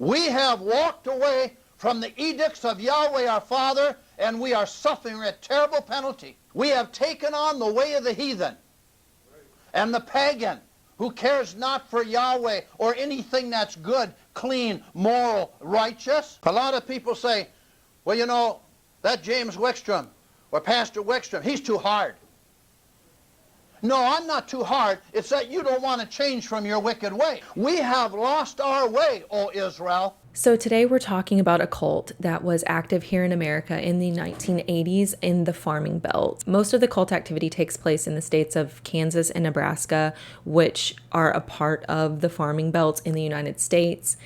We have walked away from the edicts of Yahweh our Father, and we are suffering a terrible penalty. We have taken on the way of the heathen and the pagan, who cares not for Yahweh or anything that's good, clean, moral, righteous. A lot of people say, well, you know, that James Wickstrom or Pastor Wickstrom, he's too hard. No, I'm not too hard. It's that you don't want to change from your wicked way. We have lost our way, O Israel. So today we're talking about a cult that was active here in America in the 1980s in the farming belt. Most of the cult activity takes place in the states of Kansas and Nebraska, which are a part of the farming belt in the United States.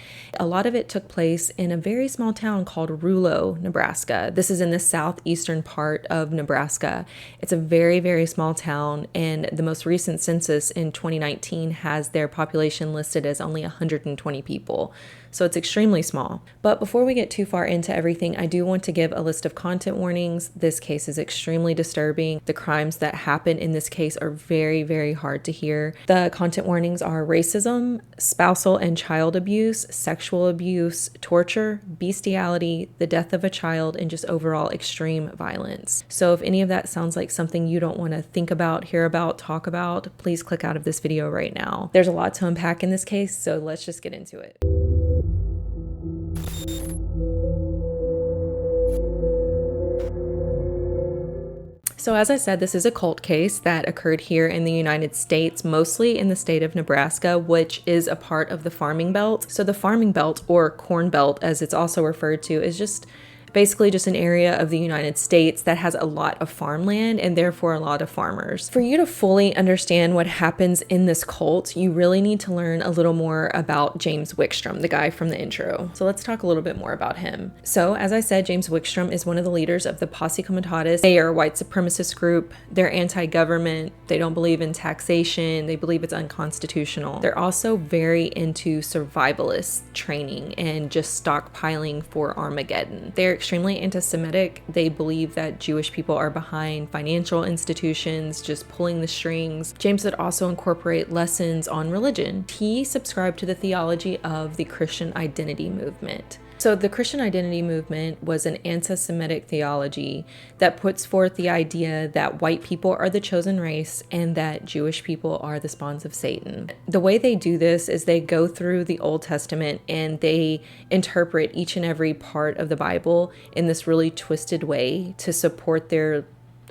A lot of it took place in a very small town called Rulo, Nebraska. This is in the southeastern part of Nebraska. It's a very, very small town, and the most recent census in 2019 has their population listed as only 120 people. So it's extremely small. But before we get too far into everything, I do want to give a list of content warnings. This case is extremely disturbing. The crimes that happen in this case are very, very hard to hear. The content warnings are racism, spousal and child abuse, sexual abuse, torture, bestiality, the death of a child, and just overall extreme violence. So if any of that sounds like something you don't want to think about, hear about, talk about, please click out of this video right now. There's a lot to unpack in this case, so let's just get into it. So as I said, this is a cult case that occurred here in the United States, mostly in the state of Nebraska, which is a part of the farming belt. So the farming belt, or corn belt as it's also referred to, is just basically just an area of the United States that has a lot of farmland and therefore a lot of farmers. For you to fully understand what happens in this cult, you really need to learn a little more about James Wickstrom, the guy from the intro. So let's talk a little bit more about him. So as I said, James Wickstrom is one of the leaders of the Posse Comitatus. They are a white supremacist group. They're anti-government. They don't believe in taxation. They believe it's unconstitutional. They're also very into survivalist training and just stockpiling for Armageddon. They're extremely anti-Semitic. They believe that Jewish people are behind financial institutions, just pulling the strings. James would also incorporate lessons on religion. He subscribed to the theology of the Christian identity movement. So the Christian identity movement was an anti-Semitic theology that puts forth the idea that white people are the chosen race and that Jewish people are the spawns of Satan. The way they do this is they go through the Old Testament and they interpret each and every part of the Bible in this really twisted way to support their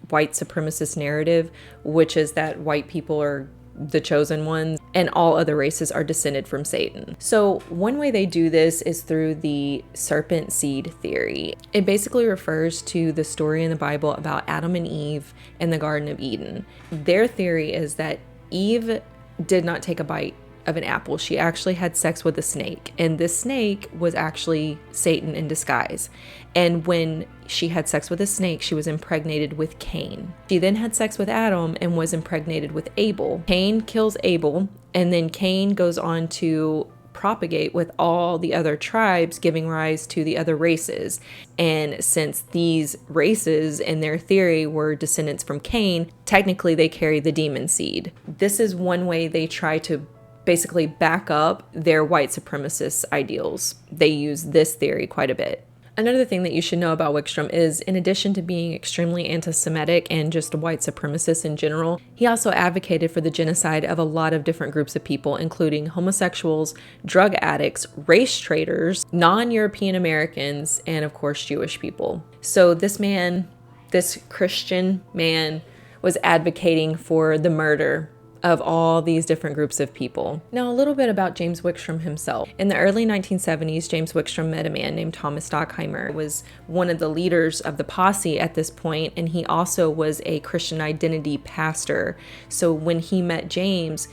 white supremacist narrative, which is that white people are the chosen ones and all other races are descended from Satan. So one way they do this is through the serpent seed theory. It basically refers to the story in the Bible about Adam and Eve in the Garden of Eden. Their theory is that Eve did not take a bite of an apple. She actually had sex with a snake, and this snake was actually Satan in disguise. And when she had sex with a snake, she was impregnated with Cain. She then had sex with Adam and was impregnated with Abel. Cain kills Abel, and then Cain goes on to propagate with all the other tribes, giving rise to the other races. And since these races in their theory were descendants from Cain, technically they carry the demon seed. This is one way they try to basically back up their white supremacist ideals. They use this theory quite a bit. Another thing that you should know about Wickstrom is, in addition to being extremely anti-Semitic and just a white supremacist in general, he also advocated for the genocide of a lot of different groups of people, including homosexuals, drug addicts, race traders, non-European Americans, and of course Jewish people. So this man, this Christian man, was advocating for the murder of all these different groups of people. Now, a little bit about James Wickstrom himself. In the early 1970s, James Wickstrom met a man named Thomas Stockheimer, who was one of the leaders of the posse at this point, and he also was a Christian identity pastor. So when he met James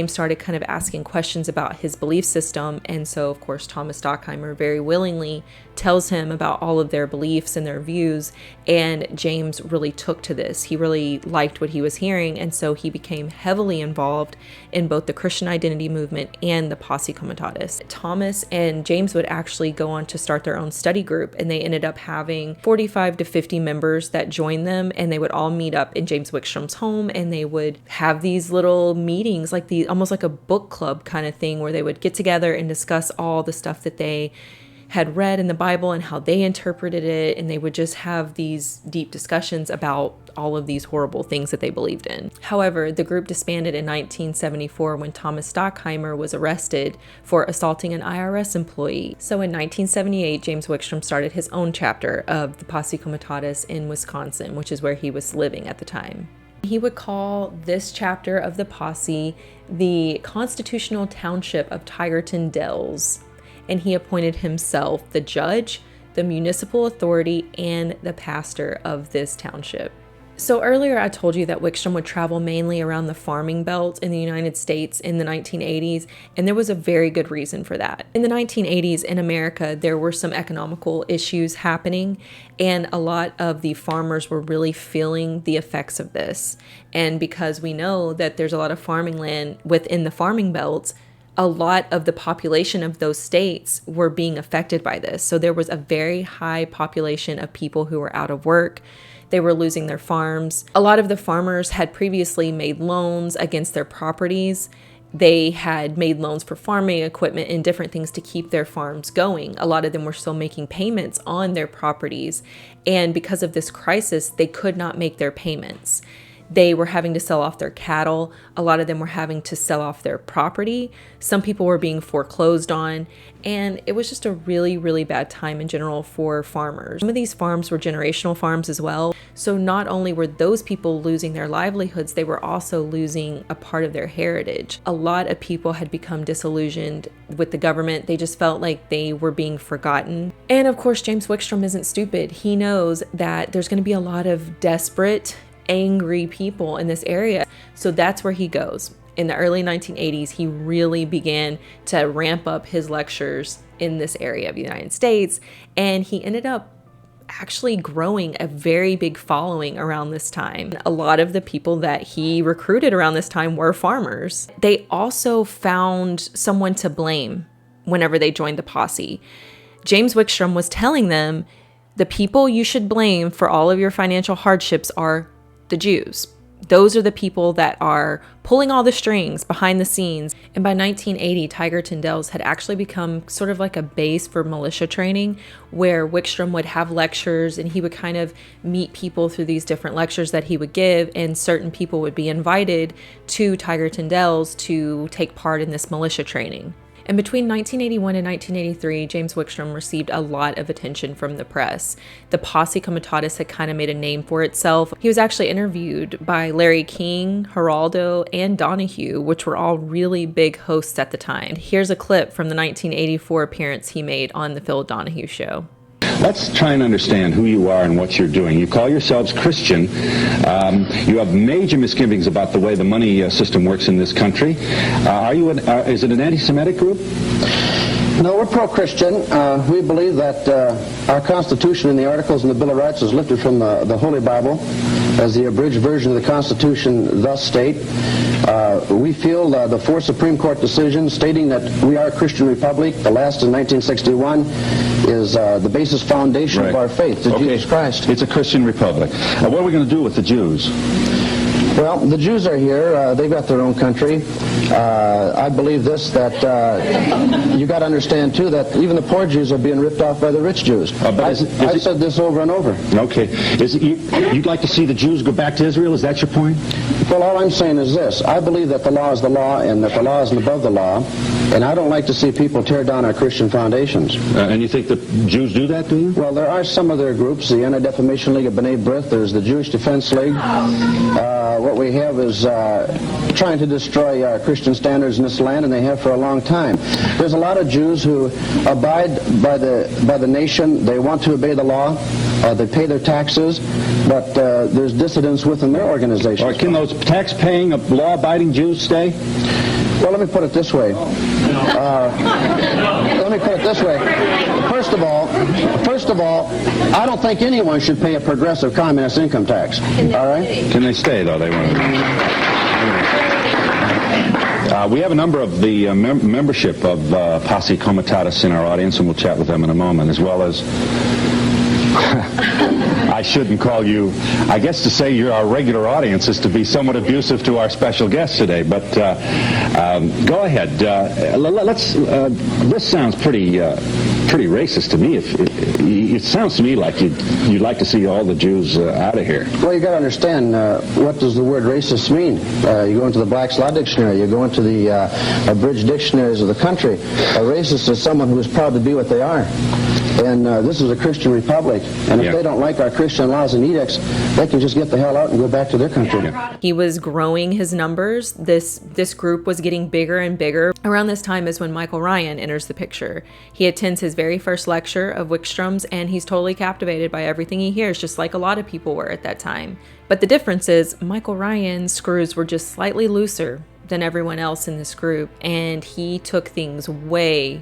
started kind of asking questions about his belief system, and so of course Thomas Stockheimer very willingly tells him about all of their beliefs and their views, and James really took to this. He really liked what he was hearing, and so he became heavily heavily involved in both the Christian identity movement and the Posse Comitatus. Thomas and James would actually go on to start their own study group, and they ended up having 45 to 50 members that joined them, and they would all meet up in James Wickstrom's home, and they would have these little meetings, like the almost like a book club kind of thing, where they would get together and discuss all the stuff that they had read in the Bible and how they interpreted it, and they would just have these deep discussions about all of these horrible things that they believed in. However, the group disbanded in 1974 when Thomas Stockheimer was arrested for assaulting an IRS employee. So in 1978, James Wickstrom started his own chapter of the Posse Comitatus in Wisconsin, which is where he was living at the time. He would call this chapter of the Posse the Constitutional Township of Tigerton Dells, and he appointed himself the judge, the municipal authority, and the pastor of this township. So earlier I told you that Wickstrom would travel mainly around the farming belt in the United States in the 1980s, and there was a very good reason for that. In the 1980s in America, there were some economical issues happening, and a lot of the farmers were really feeling the effects of this. And because we know that there's a lot of farming land within the farming belts, a lot of the population of those states were being affected by this. So there was a very high population of people who were out of work. They were losing their farms. A lot of the farmers had previously made loans against their properties. They had made loans for farming equipment and different things to keep their farms going. A lot of them were still making payments on their properties. And because of this crisis, they could not make their payments. They were having to sell off their cattle. A lot of them were having to sell off their property. Some people were being foreclosed on. And it was just a really, really bad time in general for farmers. Some of these farms were generational farms as well. So not only were those people losing their livelihoods, they were also losing a part of their heritage. A lot of people had become disillusioned with the government. They just felt like they were being forgotten. And of course, James Wickstrom isn't stupid. He knows that there's going to be a lot of desperate, angry people in this area. So that's where he goes. In the early 1980s, he really began to ramp up his lectures in this area of the United States, and he ended up actually growing a very big following around this time. A lot of the people that he recruited around this time were farmers. They also found someone to blame whenever they joined the posse. James Wickstrom was telling them, the people you should blame for all of your financial hardships are the Jews. Those are the people that are pulling all the strings behind the scenes. And by 1980, Tigerton Dells had actually become sort of like a base for militia training, where Wickstrom would have lectures and he would kind of meet people through these different lectures that he would give, and certain people would be invited to Tigerton Dells to take part in this militia training. And between 1981 and 1983, James Wickstrom received a lot of attention from the press. The Posse Comitatus had kind of made a name for itself. He was actually interviewed by Larry King, Geraldo, and Donahue, which were all really big hosts at the time. Here's a clip from the 1984 appearance he made on the Phil Donahue Show. Let's try and understand who you are and what you're doing. You call yourselves Christian. You have major misgivings about the way the money system works in this country. Is it an anti-Semitic group? No, we're pro-Christian. We believe that our Constitution and the Articles and the Bill of Rights is lifted from the Holy Bible, as the abridged version of the Constitution thus state. We feel the four Supreme Court decisions stating that we are a Christian republic, the last in 1961, is the basis foundation of our faith, to Jesus Christ. It's a Christian republic. What are we going to do with the Jews? Well, the Jews are here. They've got their own country. I believe this, that you got to understand, too, that even the poor Jews are being ripped off by the rich Jews. I've said this over and over. Okay. You'd like to see the Jews go back to Israel? Is that your point? Well, all I'm saying is this. I believe that the law is the law and that the law isn't above the law, and I don't like to see people tear down our Christian foundations. And you think the Jews do that, do you? Well, there are some of their groups, the Anti-Defamation League of B'nai B'rith, there's the Jewish Defense League. What we have is trying to destroy Christian standards in this land, and they have for a long time. There's a lot of Jews who abide by the nation. They want to obey the law. They pay their taxes, but there's dissidents within their organizations. Or can those tax-paying, law-abiding Jews stay? Well, let me put it this way. First of all, I don't think anyone should pay a progressive communist income tax. All right? Can they stay, though? They want to. We have a number of the membership of Posse Comitatus in our audience, and we'll chat with them in a moment, as well as I shouldn't call you, I guess to say you're our regular audience is to be somewhat abusive to our special guest today, but go ahead. This sounds pretty racist to me. It sounds to me like you'd like to see all the Jews out of here. Well, you got to understand, what does the word racist mean? You go into the Black's Law Dictionary, you go into the abridged dictionaries of the country. A racist is someone who is proud to be what they are. And this is a Christian republic, and if they don't like our Christian laws and edicts, they can just get the hell out and go back to their country. He was growing his numbers. This group was getting bigger and bigger. Around this time is when Michael Ryan enters the picture. He attends his very first lecture of Wickstrom's, and he's totally captivated by everything he hears, just like a lot of people were at that time. But the difference is Michael Ryan's screws were just slightly looser than everyone else in this group, and he took things way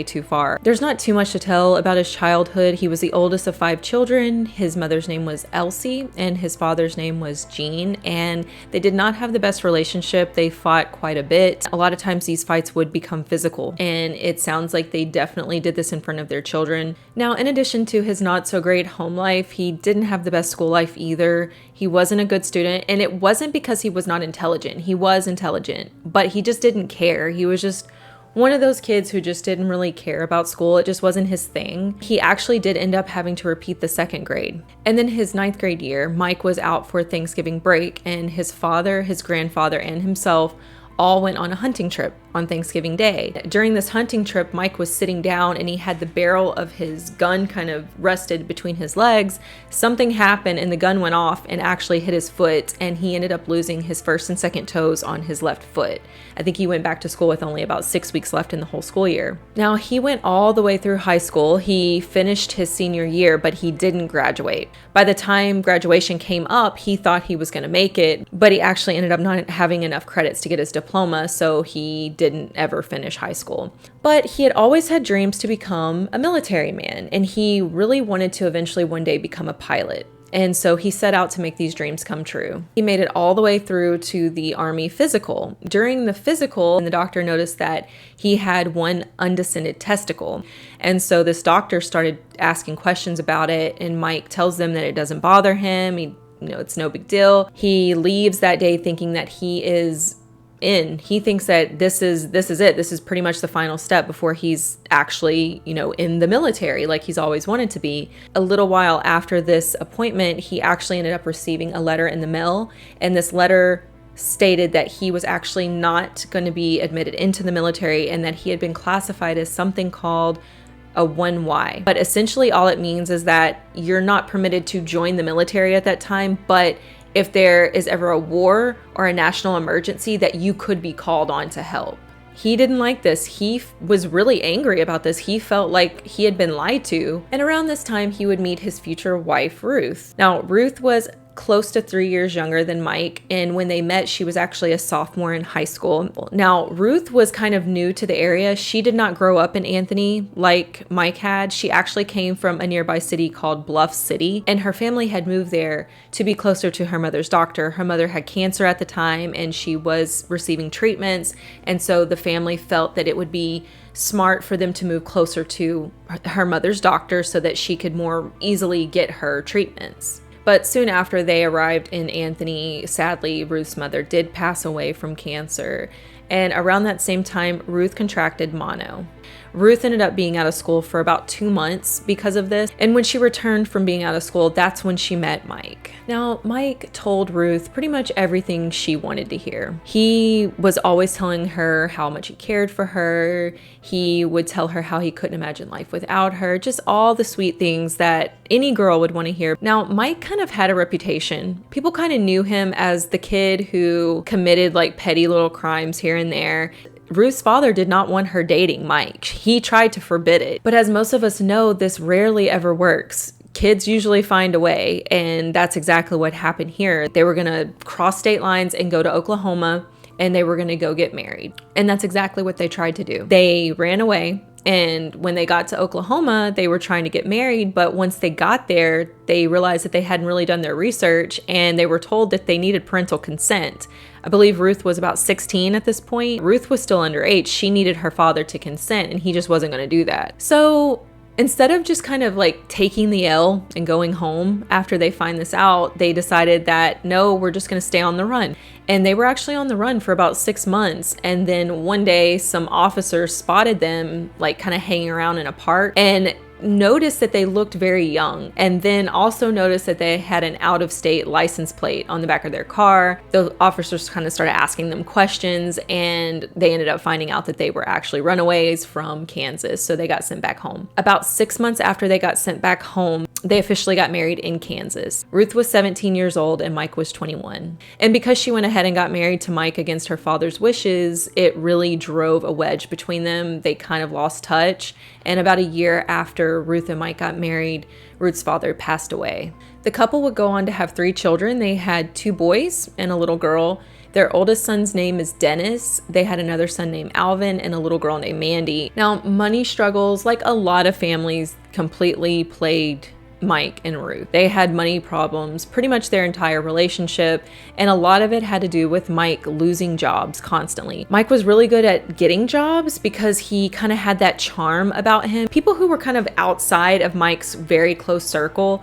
too far. There's not too much to tell about his childhood. He was the oldest of 5 children. His mother's name was Elsie and his father's name was Gene, and they did not have the best relationship. They fought quite a bit. A lot of times these fights would become physical, and it sounds like they definitely did this in front of their children. Now, in addition to his not so great home life, he didn't have the best school life either. He wasn't a good student, and it wasn't because he was not intelligent. He was intelligent, but he just didn't care. He was just one of those kids who just didn't really care about school. It just wasn't his thing. He actually did end up having to repeat the 2nd grade. And then his 9th grade year, Mike was out for Thanksgiving break, and his father, his grandfather, and himself all went on a hunting trip on Thanksgiving Day. During this hunting trip, Mike was sitting down and he had the barrel of his gun kind of rested between his legs. Something happened and the gun went off and actually hit his foot, and he ended up losing his 1st and 2nd toes on his left foot. I think he went back to school with only about 6 weeks left in the whole school year. Now, he went all the way through high school. He finished his senior year, but he didn't graduate. By the time graduation came up, he thought he was going to make it, but he actually ended up not having enough credits to get his diploma, so he didn't ever finish high school. But he had always had dreams to become a military man, and he really wanted to eventually one day become a pilot. And so he set out to make these dreams come true. He made it all the way through to the Army physical. During the physical, the doctor noticed that he had one undescended testicle. And so this doctor started asking questions about it, and Mike tells them that it doesn't bother him. It's no big deal. He leaves that day thinking that he is in. He thinks that this is it. This is pretty much the final step before he's actually, in the military like he's always wanted to be. A little while after this appointment, he actually ended up receiving a letter in the mail, and this letter stated that he was actually not going to be admitted into the military and that he had been classified as something called a 1Y. But essentially all it means is that you're not permitted to join the military at that time, but if there is ever a war or a national emergency, that you could be called on to help. He didn't like this. He was really angry about this. He felt like he had been lied to. And around this time, he would meet his future wife, Ruth. Now, Ruth was close to 3 years younger than Mike, and when they met, she was actually a sophomore in high school. Now, Ruth was kind of new to the area. She did not grow up in Anthony like Mike had. She actually came from a nearby city called Bluff City, and her family had moved there to be closer to her mother's doctor. Her mother had cancer at the time, and she was receiving treatments, and so the family felt that it would be smart for them to move closer to her mother's doctor so that she could more easily get her treatments. But soon after they arrived in Anthony, sadly, Ruth's mother did pass away from cancer. And around that same time, Ruth contracted mono. Ruth ended up being out of school for about 2 months because of this. And when she returned from being out of school, that's when she met Mike. Now, Mike told Ruth pretty much everything she wanted to hear. He was always telling her how much he cared for her. He would tell her how he couldn't imagine life without her. Just all the sweet things that any girl would want to hear. Now, Mike kind of had a reputation. People kind of knew him as the kid who committed like petty little crimes here and there. Ruth's father did not want her dating Mike. He tried to forbid it. But as most of us know, this rarely ever works. Kids usually find a way, and that's exactly what happened here. They were going to cross state lines and go to Oklahoma, and they were going to go get married. And that's exactly what they tried to do. They ran away, And when they got to Oklahoma, they were trying to get married. But once they got there, they realized that they hadn't really done their research, and they were told that they needed parental consent. I believe Ruth was about 16 at this point. Ruth was still underage. She needed her father to consent, and he just wasn't going to do that. So instead of just kind of like taking the L and going home after they find this out, they decided that, no, we're just going to stay on the run. And they were actually on the run for about 6 months. And then one day some officers spotted them like kind of hanging around in a park and noticed that they looked very young, and then also noticed that they had an out-of-state license plate on the back of their car. The officers kind of started asking them questions, and they ended up finding out that they were actually runaways from Kansas, so they got sent back home. About 6 months after they got sent back home, they officially got married in Kansas. Ruth was 17 years old and Mike was 21. And because she went ahead and got married to Mike against her father's wishes, it really drove a wedge between them. They kind of lost touch. And about a year after Ruth and Mike got married, Ruth's father passed away. The couple would go on to have 3 children. They had 2 boys and a little girl. Their oldest son's name is Dennis. They had another son named Alvin and a little girl named Mandy. Now, money struggles, like a lot of families, completely plagued Mike and Ruth. They had money problems pretty much their entire relationship, and a lot of it had to do with Mike losing jobs constantly. Mike was really good at getting jobs because he kind of had that charm about him. People who were kind of outside of Mike's very close circle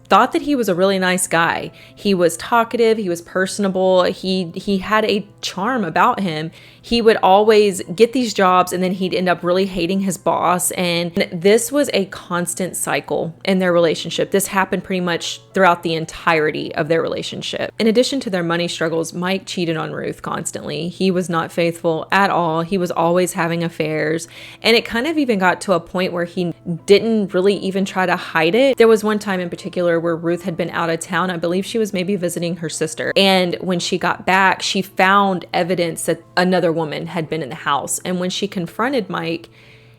thought that he was a really nice guy. He was talkative, he was personable, he had a charm about him. He would always get these jobs and then he'd end up really hating his boss, and this was a constant cycle in their relationship. This happened pretty much throughout the entirety of their relationship. In addition to their money struggles, Mike cheated on Ruth constantly. He was not faithful at all. He was always having affairs, and it kind of even got to a point where he didn't really even try to hide it. There was one time in particular where Ruth had been out of town. I believe she was maybe visiting her sister. And when she got back, she found evidence that another woman had been in the house. And when she confronted Mike,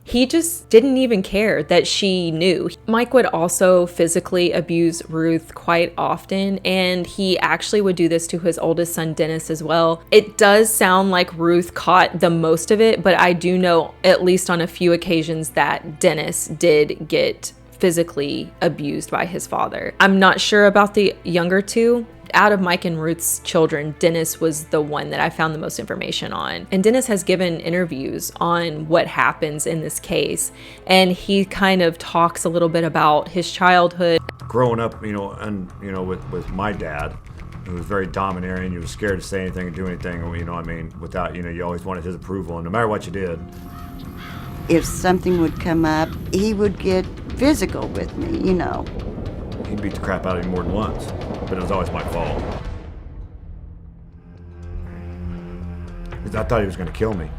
he just didn't even care that she knew. Mike would also physically abuse Ruth quite often, and he actually would do this to his oldest son, Dennis, as well. It does sound like Ruth caught the most of it, but I do know, at least on a few occasions, that Dennis did get physically abused by his father. I'm not sure about the younger two. Out of Mike and Ruth's children, Dennis was the one that I found the most information on. And Dennis has given interviews on what happens in this case. And he kind of talks a little bit about his childhood. Growing up, with my dad, who was very domineering. You were scared to say anything and do anything, without, you always wanted his approval, and no matter what you did. If something would come up, he would get physical with me, He'd beat the crap out of me more than once, but it was always my fault. Because I thought he was going to kill me.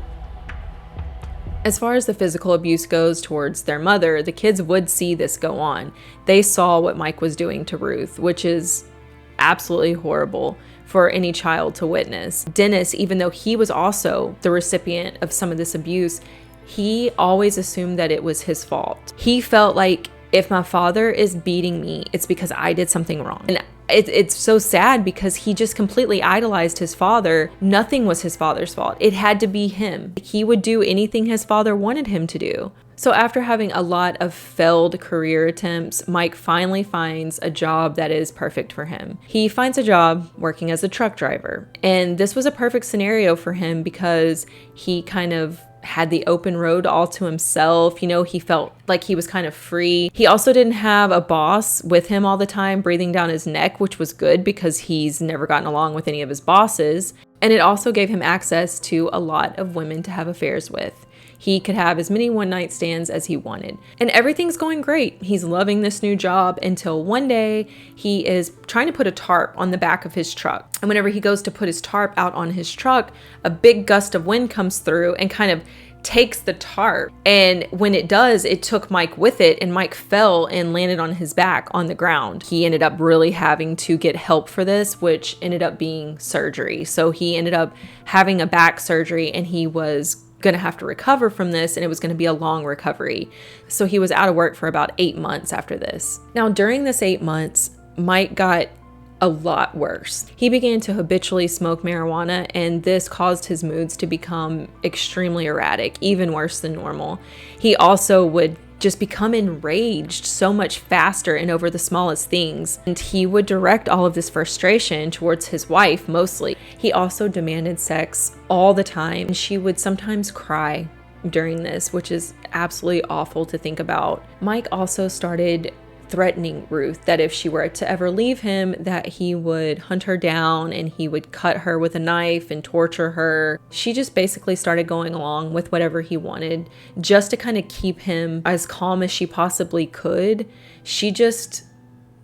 As far as the physical abuse goes towards their mother, the kids would see this go on. They saw what Mike was doing to Ruth, which is absolutely horrible for any child to witness. Dennis, even though he was also the recipient of some of this abuse, he always assumed that it was his fault. He felt like, if my father is beating me, it's because I did something wrong. And it's so sad because he just completely idolized his father. Nothing was his father's fault. It had to be him. He would do anything his father wanted him to do. So after having a lot of failed career attempts, Mike finally finds a job that is perfect for him. He finds a job working as a truck driver. And this was a perfect scenario for him because he kind of had the open road all to himself. He felt like he was kind of free. He also didn't have a boss with him all the time breathing down his neck, which was good because he's never gotten along with any of his bosses. And it also gave him access to a lot of women to have affairs with. He could have as many one-night stands as he wanted. And everything's going great. He's loving this new job until one day he is trying to put a tarp on the back of his truck. And whenever he goes to put his tarp out on his truck, a big gust of wind comes through and kind of takes the tarp. And when it does, it took Mike with it, and Mike fell and landed on his back on the ground. He ended up really having to get help for this, which ended up being surgery. So he ended up having a back surgery, and he was going to have to recover from this, and it was going to be a long recovery. So he was out of work for about 8 months after this. Now, during this 8 months, Mike got a lot worse. He began to habitually smoke marijuana, and this caused his moods to become extremely erratic, even worse than normal. He also would just become enraged so much faster and over the smallest things. And he would direct all of this frustration towards his wife mostly. He also demanded sex all the time. She would sometimes cry during this, which is absolutely awful to think about. Mike also started threatening Ruth that if she were to ever leave him, that he would hunt her down and he would cut her with a knife and torture her. She just basically started going along with whatever he wanted just to kind of keep him as calm as she possibly could. She just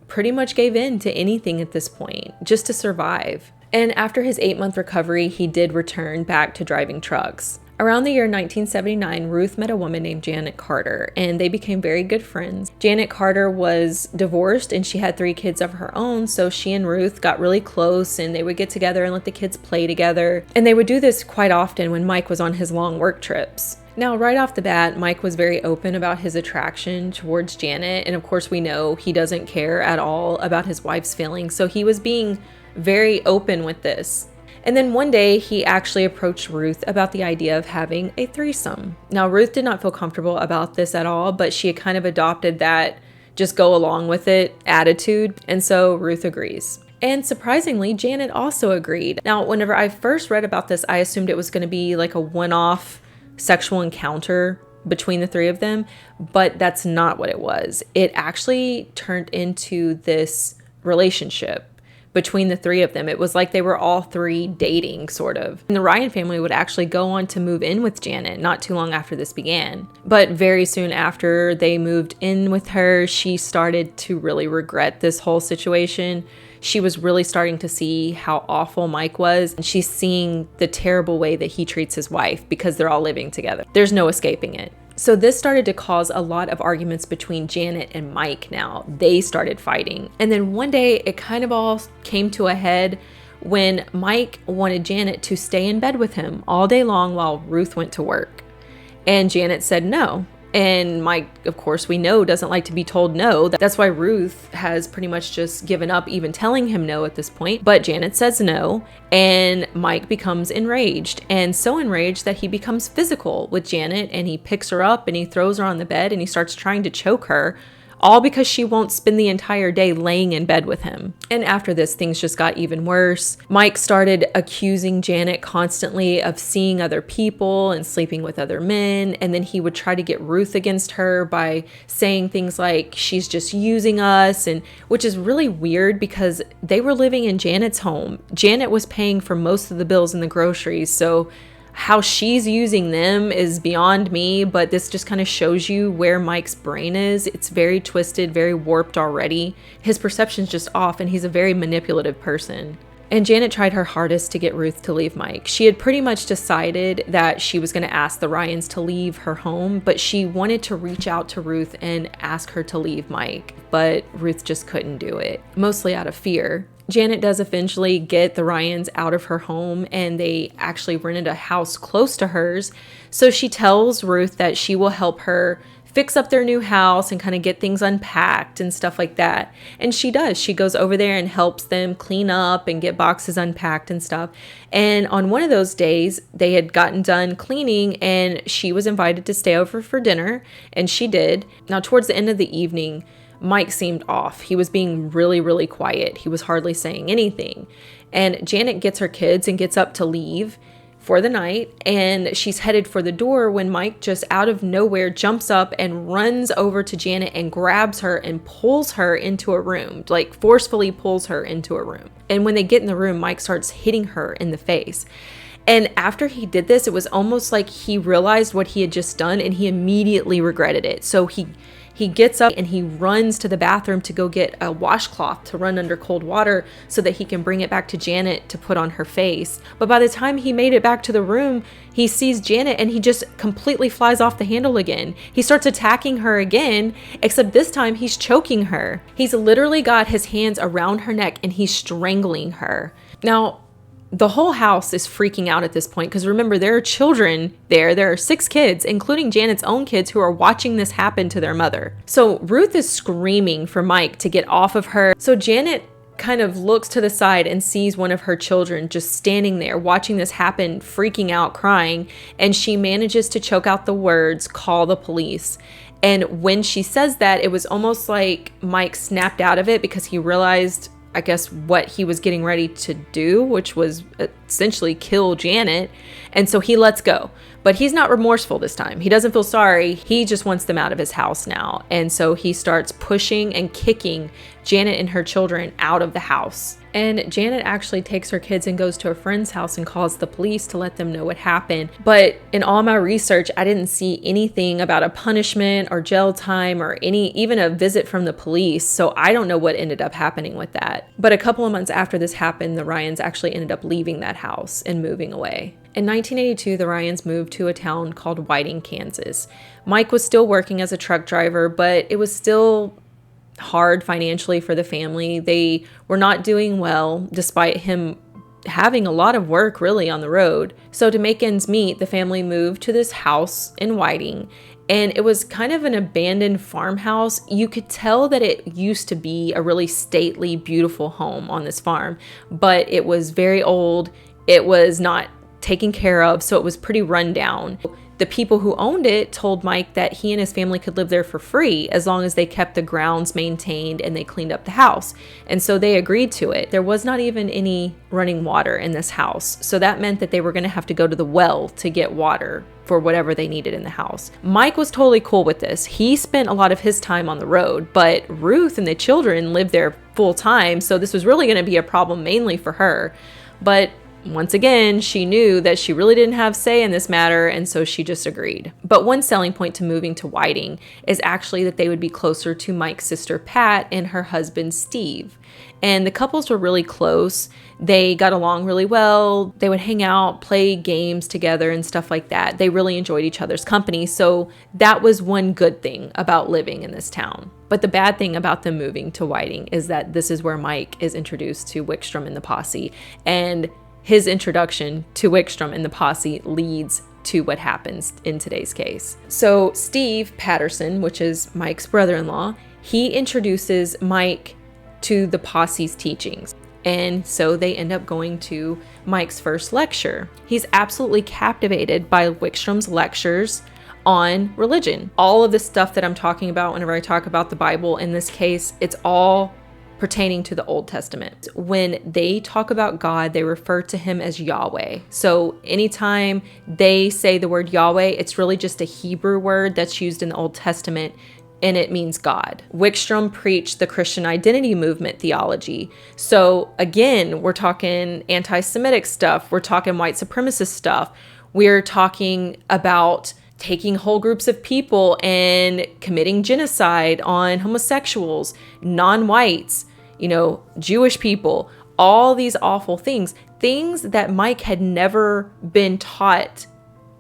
pretty much gave in to anything at this point just to survive. And after his 8-month recovery, he did return back to driving trucks. Around the year 1979, Ruth met a woman named Janet Carter, and they became very good friends. Janet Carter was divorced and she had 3 kids of her own, so she and Ruth got really close and they would get together and let the kids play together. And they would do this quite often when Mike was on his long work trips. Now, right off the bat, Mike was very open about his attraction towards Janet, and of course we know he doesn't care at all about his wife's feelings, so he was being very open with this. And then one day he actually approached Ruth about the idea of having a threesome. Now, Ruth did not feel comfortable about this at all, but she had kind of adopted that just go along with it attitude. And so Ruth agrees. And surprisingly, Janet also agreed. Now, whenever I first read about this, I assumed it was going to be like a one-off sexual encounter between the 3 of them, but that's not what it was. It actually turned into this relationship between the 3 of them. It was like they were all 3 dating, sort of. And the Ryan family would actually go on to move in with Janet not too long after this began. But very soon after they moved in with her, she started to really regret this whole situation. She was really starting to see how awful Mike was, and she's seeing the terrible way that he treats his wife because they're all living together. There's no escaping it. So this started to cause a lot of arguments between Janet and Mike now. They started fighting. And then one day it kind of all came to a head when Mike wanted Janet to stay in bed with him all day long while Ruth went to work. And Janet said no. And Mike, of course, we know doesn't like to be told no. That's why Ruth has pretty much just given up even telling him no at this point. But Janet says no, and Mike becomes enraged, and so enraged that he becomes physical with Janet, and he picks her up and he throws her on the bed and he starts trying to choke her, all because she won't spend the entire day laying in bed with him. And after this, things just got even worse. Mike started accusing Janet constantly of seeing other people and sleeping with other men, and then he would try to get Ruth against her by saying things like, she's just using us, and which is really weird because they were living in Janet's home. Janet was paying for most of the bills and the groceries, so how she's using them is beyond me, but this just kind of shows you where Mike's brain is. It's very twisted, very warped already. His perception's just off, and he's a very manipulative person. And Janet tried her hardest to get Ruth to leave Mike. She had pretty much decided that she was going to ask the Ryans to leave her home, but she wanted to reach out to Ruth and ask her to leave Mike, but Ruth just couldn't do it, mostly out of fear. Janet does eventually get the Ryans out of her home, and they actually rented a house close to hers. So she tells Ruth that she will help her fix up their new house and kind of get things unpacked and stuff like that. And she does. She goes over there and helps them clean up and get boxes unpacked and stuff. And on one of those days, they had gotten done cleaning and she was invited to stay over for dinner, and she did. Now, towards the end of the evening, Mike seemed off. He was being really, really quiet. He was hardly saying anything. And Janet gets her kids and gets up to leave for the night, and she's headed for the door when Mike just out of nowhere jumps up and runs over to Janet and grabs her and pulls her into a room, like forcefully pulls her into a room. And when they get in the room, Mike starts hitting her in the face. And after he did this, it was almost like he realized what he had just done and he immediately regretted it. So he gets up and he runs to the bathroom to go get a washcloth to run under cold water so that he can bring it back to Janet to put on her face. But by the time he made it back to the room, he sees Janet and he just completely flies off the handle again. He starts attacking her again, except this time he's choking her. He's literally got his hands around her neck and he's strangling her. Now, the whole house is freaking out at this point because remember, there are children there. There are 6 kids, including Janet's own kids, who are watching this happen to their mother. So Ruth is screaming for Mike to get off of her. So Janet kind of looks to the side and sees one of her children just standing there watching this happen, freaking out, crying, and she manages to choke out the words, "Call the police." And when she says that, it was almost like Mike snapped out of it because he realized, I guess, what he was getting ready to do, which was essentially kill Janet. And so he lets go. But he's not remorseful this time. He doesn't feel sorry. He just wants them out of his house now. And so he starts pushing and kicking Janet and her children out of the house. And Janet actually takes her kids and goes to a friend's house and calls the police to let them know what happened. But in all my research, I didn't see anything about a punishment or jail time or even a visit from the police. So I don't know what ended up happening with that. But a couple of months after this happened, the Ryans actually ended up leaving that house and moving away. In 1982, the Ryans moved to a town called Whiting, Kansas. Mike was still working as a truck driver, but it was still hard financially for the family. They were not doing well, despite him having a lot of work really on the road. So to make ends meet, the family moved to this house in Whiting, and it was kind of an abandoned farmhouse. You could tell that it used to be a really stately, beautiful home on this farm, but it was very old. It was not taken care of, so it was pretty run down. The people who owned it told Mike that he and his family could live there for free as long as they kept the grounds maintained and they cleaned up the house. And so they agreed to it. There was not even any running water in this house. So that meant that they were going to have to go to the well to get water for whatever they needed in the house. Mike was totally cool with this. He spent a lot of his time on the road, but Ruth and the children lived there full time. So this was really going to be a problem mainly for her. But once again, she knew that she really didn't have say in this matter, and so she just agreed. But one selling point to moving to Whiting is actually that they would be closer to Mike's sister Pat and her husband Steve. And the couples were really close. They got along really well. They would hang out, play games together and stuff like that. They really enjoyed each other's company. So that was one good thing about living in this town. But the bad thing about them moving to Whiting is that this is where Mike is introduced to Wickstrom and the Posse. And his introduction to Wickstrom and the Posse leads to what happens in today's case. So Steve Patterson, which is Mike's brother-in-law, he introduces Mike to the Posse's teachings. And so they end up going to Mike's first lecture. He's absolutely captivated by Wickstrom's lectures on religion. All of the stuff that I'm talking about whenever I talk about the Bible, in this case, it's all pertaining to the Old Testament. When they talk about God, they refer to him as Yahweh. So anytime they say the word Yahweh, it's really just a Hebrew word that's used in the Old Testament, and it means God. Wickstrom preached the Christian identity movement theology. So again, we're talking anti-Semitic stuff. We're talking white supremacist stuff. We're talking about taking whole groups of people and committing genocide on homosexuals, non-whites, Jewish people, all these awful things that Mike had never been taught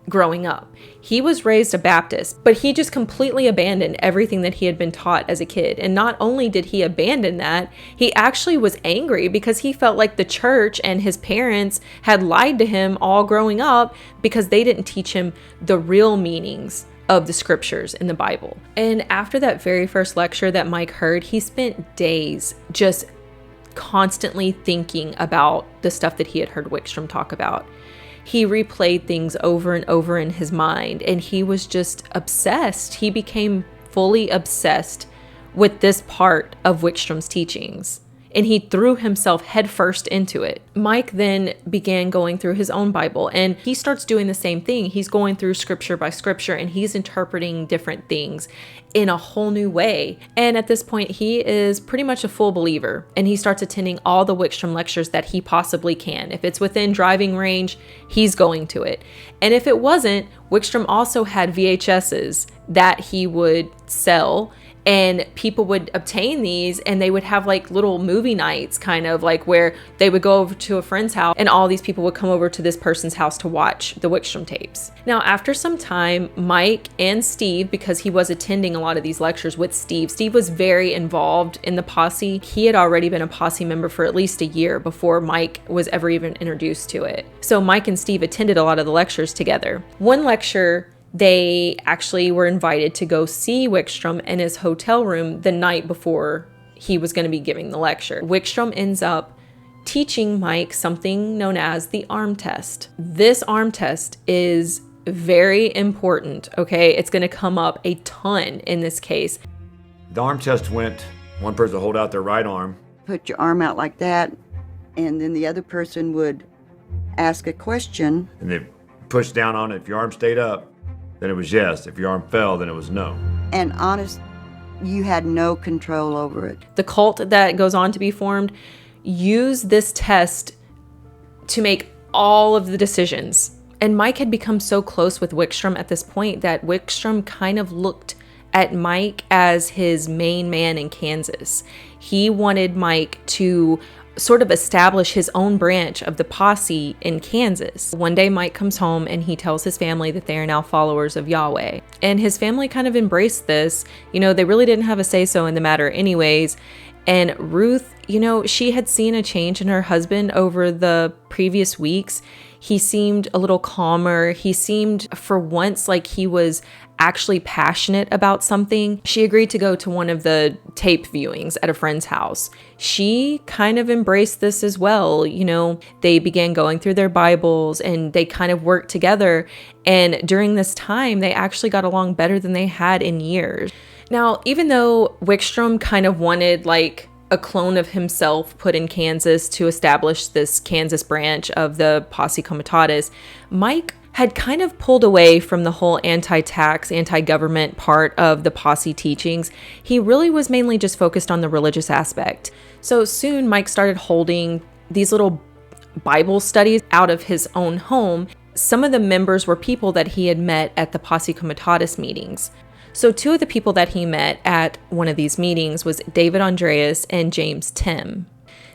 growing up. He was raised a Baptist, but he just completely abandoned everything that he had been taught as a kid. And not only did he abandon that, he actually was angry because he felt like the church and his parents had lied to him all growing up because they didn't teach him the real meanings of the scriptures in the Bible. And after that very first lecture that Mike heard, he spent days just constantly thinking about the stuff that he had heard Wickstrom talk about. He replayed things over and over in his mind, and he was just obsessed. He became fully obsessed with this part of Wickstrom's teachings, and he threw himself headfirst into it. Mike then began going through his own Bible, and he starts doing the same thing. He's going through scripture by scripture, and he's interpreting different things in a whole new way. And at this point, he is pretty much a full believer, and he starts attending all the Wickstrom lectures that he possibly can. If it's within driving range, he's going to it. And if it wasn't, Wickstrom also had VHSs that he would sell, and people would obtain these, and they would have like little movie nights, kind of like where they would go over to a friend's house and all these people would come over to this person's house to watch the Wickstrom tapes. Now, after some time, Mike and Steve, because he was attending a lot of these lectures with Steve was very involved in the Posse. He had already been a Posse member for at least a year before Mike was ever even introduced to it. So Mike and Steve attended a lot of the lectures together. One lecture, they actually were invited to go see Wickstrom in his hotel room the night before he was going to be giving the lecture. Wickstrom ends up teaching Mike something known as the arm test. This arm test is very important, okay? It's going to come up a ton in this case. The arm test went, one person hold out their right arm. Put your arm out like that, and then the other person would ask a question. And they pushed down on it. If your arm stayed up, then it was yes. If your arm fell, then it was no. And honest, you had no control over it. The cult that goes on to be formed used this test to make all of the decisions. And Mike had become so close with Wickstrom at this point that Wickstrom kind of looked at Mike as his main man in Kansas. He wanted Mike to sort of establish his own branch of the posse in Kansas. One day Mike comes home and he tells his family that they are now followers of Yahweh. And his family kind of embraced this. You know, they really didn't have a say-so in the matter anyways. And Ruth, you know, she had seen a change in her husband over the previous weeks. He seemed a little calmer. He seemed, for once, like he was actually passionate about something. She agreed to go to one of the tape viewings at a friend's house. She kind of embraced this as well. You know, they began going through their Bibles and they kind of worked together. And during this time, they actually got along better than they had in years. Now, even though Wickstrom kind of wanted like a clone of himself put in Kansas to establish this Kansas branch of the Posse Comitatus, Mike had kind of pulled away from the whole anti-tax, anti-government part of the posse teachings. He really was mainly just focused on the religious aspect. So soon Mike started holding these little Bible studies out of his own home. Some of the members were people that he had met at the Posse Comitatus meetings. So two of the people that he met at one of these meetings was David Andreas and James Tim.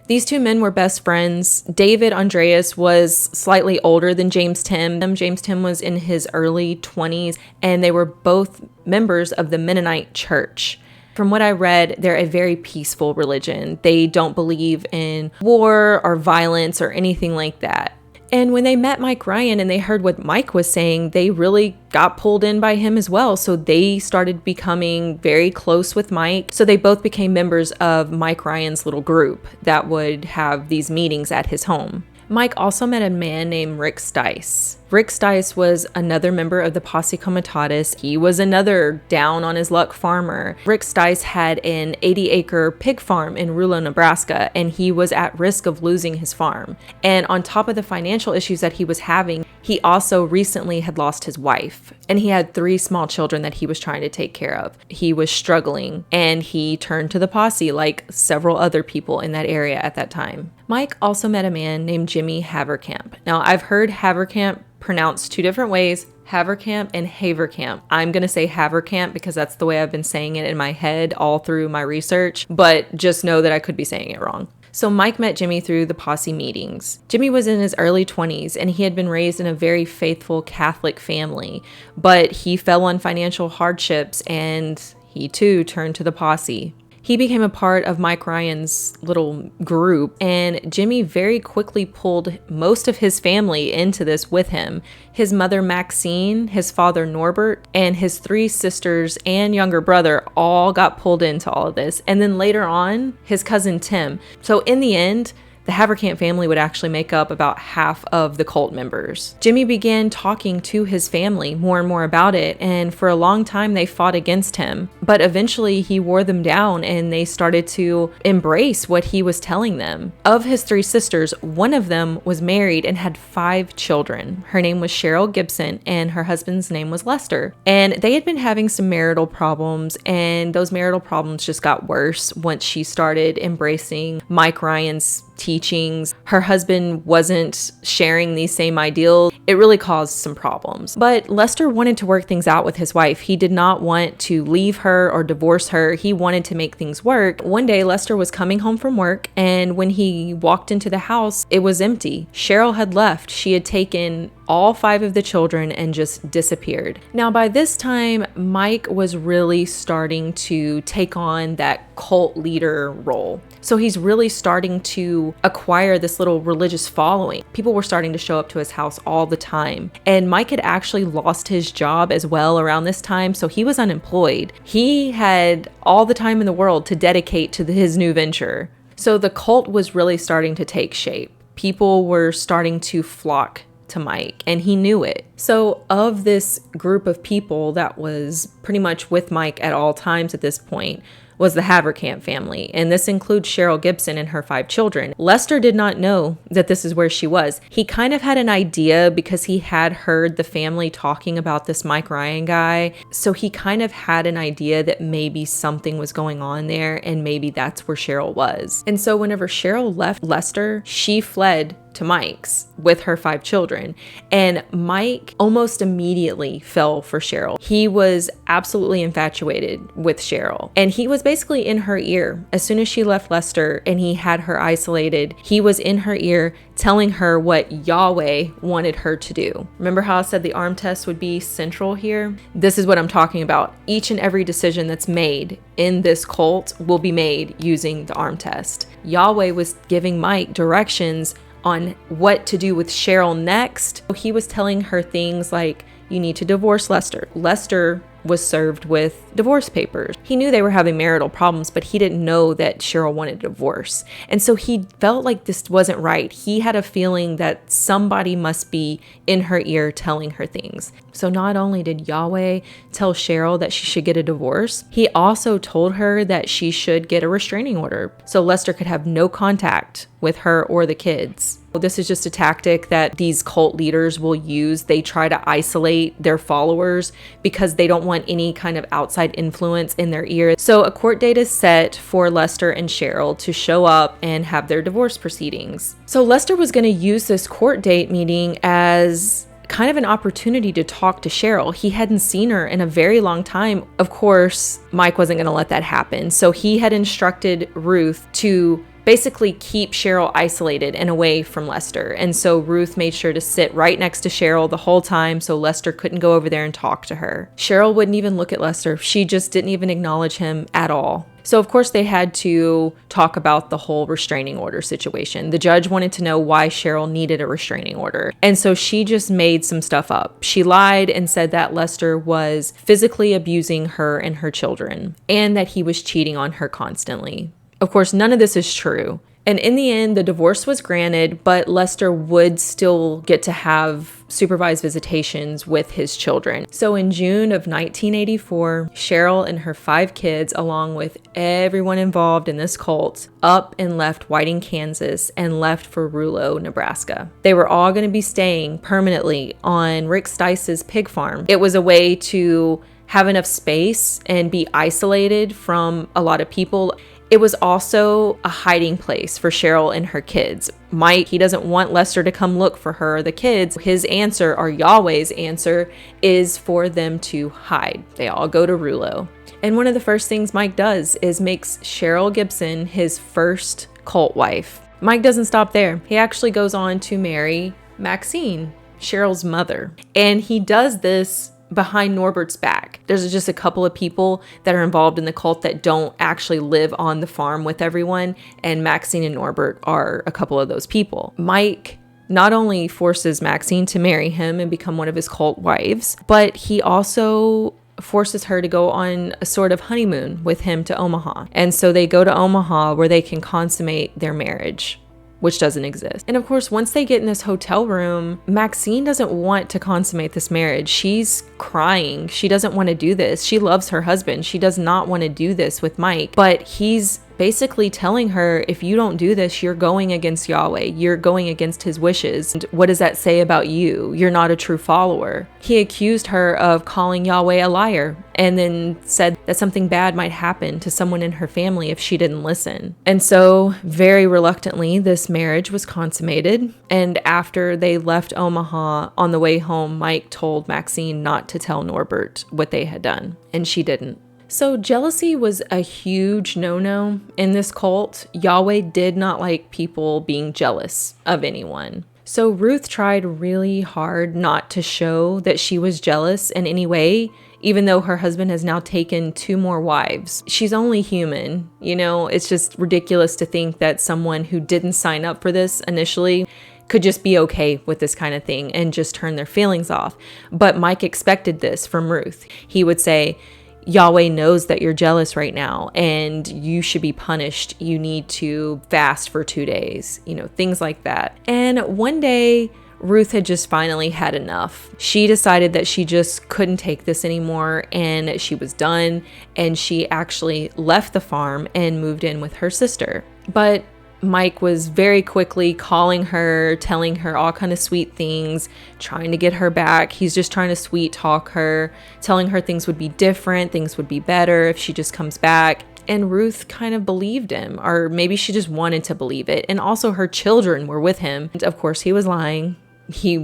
These two men were best friends. David Andreas was slightly older than James Tim. James Tim was in his early 20s, and they were both members of the Mennonite Church. From what I read, they're a very peaceful religion. They don't believe in war or violence or anything like that. And when they met Mike Ryan and they heard what Mike was saying, they really got pulled in by him as well. So they started becoming very close with Mike. So they both became members of Mike Ryan's little group that would have these meetings at his home. Mike also met a man named Rick Stice. Rick Stice was another member of the Posse Comitatus. He was another down on his luck farmer. Rick Stice had an 80-acre pig farm in Rulo, Nebraska, and he was at risk of losing his farm. And on top of the financial issues that he was having, he also recently had lost his wife, and he had 3 small children that he was trying to take care of. He was struggling, and he turned to the posse like several other people in that area at that time. Mike also met a man named Jimmy Haverkamp. Now, I've heard Haverkamp pronounced 2 different ways, Haverkamp and Haverkamp. I'm going to say Haverkamp because that's the way I've been saying it in my head all through my research, but just know that I could be saying it wrong. So Mike met Jimmy through the posse meetings. Jimmy was in his early 20s and he had been raised in a very faithful Catholic family, but he fell on financial hardships and he too turned to the posse. He became a part of Mike Ryan's little group, and Jimmy very quickly pulled most of his family into this with him. His mother Maxine, his father Norbert, and his 3 sisters and younger brother all got pulled into all of this. And then later on, his cousin Tim. So in the end, the Haverkamp family would actually make up about half of the cult members. Jimmy began talking to his family more and more about it, and for a long time they fought against him. But eventually he wore them down and they started to embrace what he was telling them. Of his 3 sisters, one of them was married and had 5 children. Her name was Cheryl Gibson and her husband's name was Lester. And they had been having some marital problems, and those marital problems just got worse once she started embracing Mike Ryan's teachings. Her husband wasn't sharing these same ideals. It really caused some problems. But Lester wanted to work things out with his wife. He did not want to leave her or divorce her. He wanted to make things work. One day, Lester was coming home from work, and when he walked into the house, it was empty. Cheryl had left. She had taken all 5 of the children and just disappeared. Now, by this time, Mike was really starting to take on that cult leader role. So he's really starting to acquire this little religious following. People were starting to show up to his house all the time. And Mike had actually lost his job as well around this time, so he was unemployed. He had all the time in the world to dedicate to his new venture. So the cult was really starting to take shape. People were starting to flock to Mike, and he knew it. So of this group of people that was pretty much with Mike at all times at this point was the Haverkamp family, and this includes Cheryl Gibson and her 5 children. Lester did not know that this is where she was. He kind of had an idea because he had heard the family talking about this Mike Ryan guy, so he kind of had an idea that maybe something was going on there, and maybe that's where Cheryl was. And so whenever Cheryl left Lester, she fled to Mike's with her 5 children. And Mike almost immediately fell for Cheryl. He was absolutely infatuated with Cheryl. And he was basically in her ear. As soon as she left Lester and he had her isolated, he was in her ear telling her what Yahweh wanted her to do. Remember how I said the arm test would be central here? This is what I'm talking about. Each and every decision that's made in this cult will be made using the arm test. Yahweh was giving Mike directions on what to do with Cheryl next. He was telling her things like, you need to divorce Lester. Lester was served with divorce papers. He knew they were having marital problems, but he didn't know that Cheryl wanted a divorce. And so he felt like this wasn't right. He had a feeling that somebody must be in her ear telling her things. So not only did Yahweh tell Cheryl that she should get a divorce, he also told her that she should get a restraining order so Lester could have no contact with her or the kids. This is just a tactic that these cult leaders will use. They try to isolate their followers because they don't want any kind of outside influence in their ear. So a court date is set for Lester and Cheryl to show up and have their divorce proceedings. So Lester was going to use this court date meeting as kind of an opportunity to talk to Cheryl. He hadn't seen her in a very long time. Of course, Mike wasn't going to let that happen. So he had instructed Ruth to basically keep Cheryl isolated and away from Lester. And so Ruth made sure to sit right next to Cheryl the whole time so Lester couldn't go over there and talk to her. Cheryl wouldn't even look at Lester. She just didn't even acknowledge him at all. So of course they had to talk about the whole restraining order situation. The judge wanted to know why Cheryl needed a restraining order. And so she just made some stuff up. She lied and said that Lester was physically abusing her and her children and that he was cheating on her constantly. Of course, none of this is true. And in the end, the divorce was granted, but Lester would still get to have supervised visitations with his children. So in June of 1984, Cheryl and her 5 kids, along with everyone involved in this cult, up and left Whiting, Kansas, and left for Rulo, Nebraska. They were all going to be staying permanently on Rick Stice's pig farm. It was a way to have enough space and be isolated from a lot of people. It was also a hiding place for Cheryl and her kids. Mike, he doesn't want Lester to come look for her or the kids. His answer, or Yahweh's answer, is for them to hide. They all go to Rulo. And one of the first things Mike does is makes Cheryl Gibson his first cult wife. Mike doesn't stop there. He actually goes on to marry Maxine, Cheryl's mother. And he does this behind Norbert's back. There's just a couple of people that are involved in the cult that don't actually live on the farm with everyone, and Maxine and Norbert are a couple of those people. Mike not only forces Maxine to marry him and become one of his cult wives, but he also forces her to go on a sort of honeymoon with him to Omaha. And so they go to Omaha where they can consummate their marriage, which doesn't exist. And of course, once they get in this hotel room, Maxine doesn't want to consummate this marriage. She's crying. She doesn't want to do this. She loves her husband. She does not want to do this with Mike, but he's basically telling her, if you don't do this, you're going against Yahweh. You're going against his wishes. And what does that say about you? You're not a true follower. He accused her of calling Yahweh a liar and then said that something bad might happen to someone in her family if she didn't listen. And so very reluctantly, this marriage was consummated. And after they left Omaha, on the way home, Mike told Maxine not to tell Norbert what they had done, and she didn't. So jealousy was a huge no-no in this cult. Yahweh did not like people being jealous of anyone. So Ruth tried really hard not to show that she was jealous in any way, even though her husband has now taken 2 more wives. She's only human, it's just ridiculous to think that someone who didn't sign up for this initially could just be okay with this kind of thing and just turn their feelings off. But Mike expected this from Ruth. He would say, Yahweh knows that you're jealous right now and you should be punished. You need to fast for 2 days, things like that. And one day, Ruth had just finally had enough. She decided that she just couldn't take this anymore and she was done. And she actually left the farm and moved in with her sister. But Mike was very quickly calling her, telling her all kind of sweet things, trying to get her back. He's just trying to sweet talk her, telling her things would be different, things would be better if she just comes back. And Ruth kind of believed him, or maybe she just wanted to believe it. And also her children were with him. And of course, he was lying. He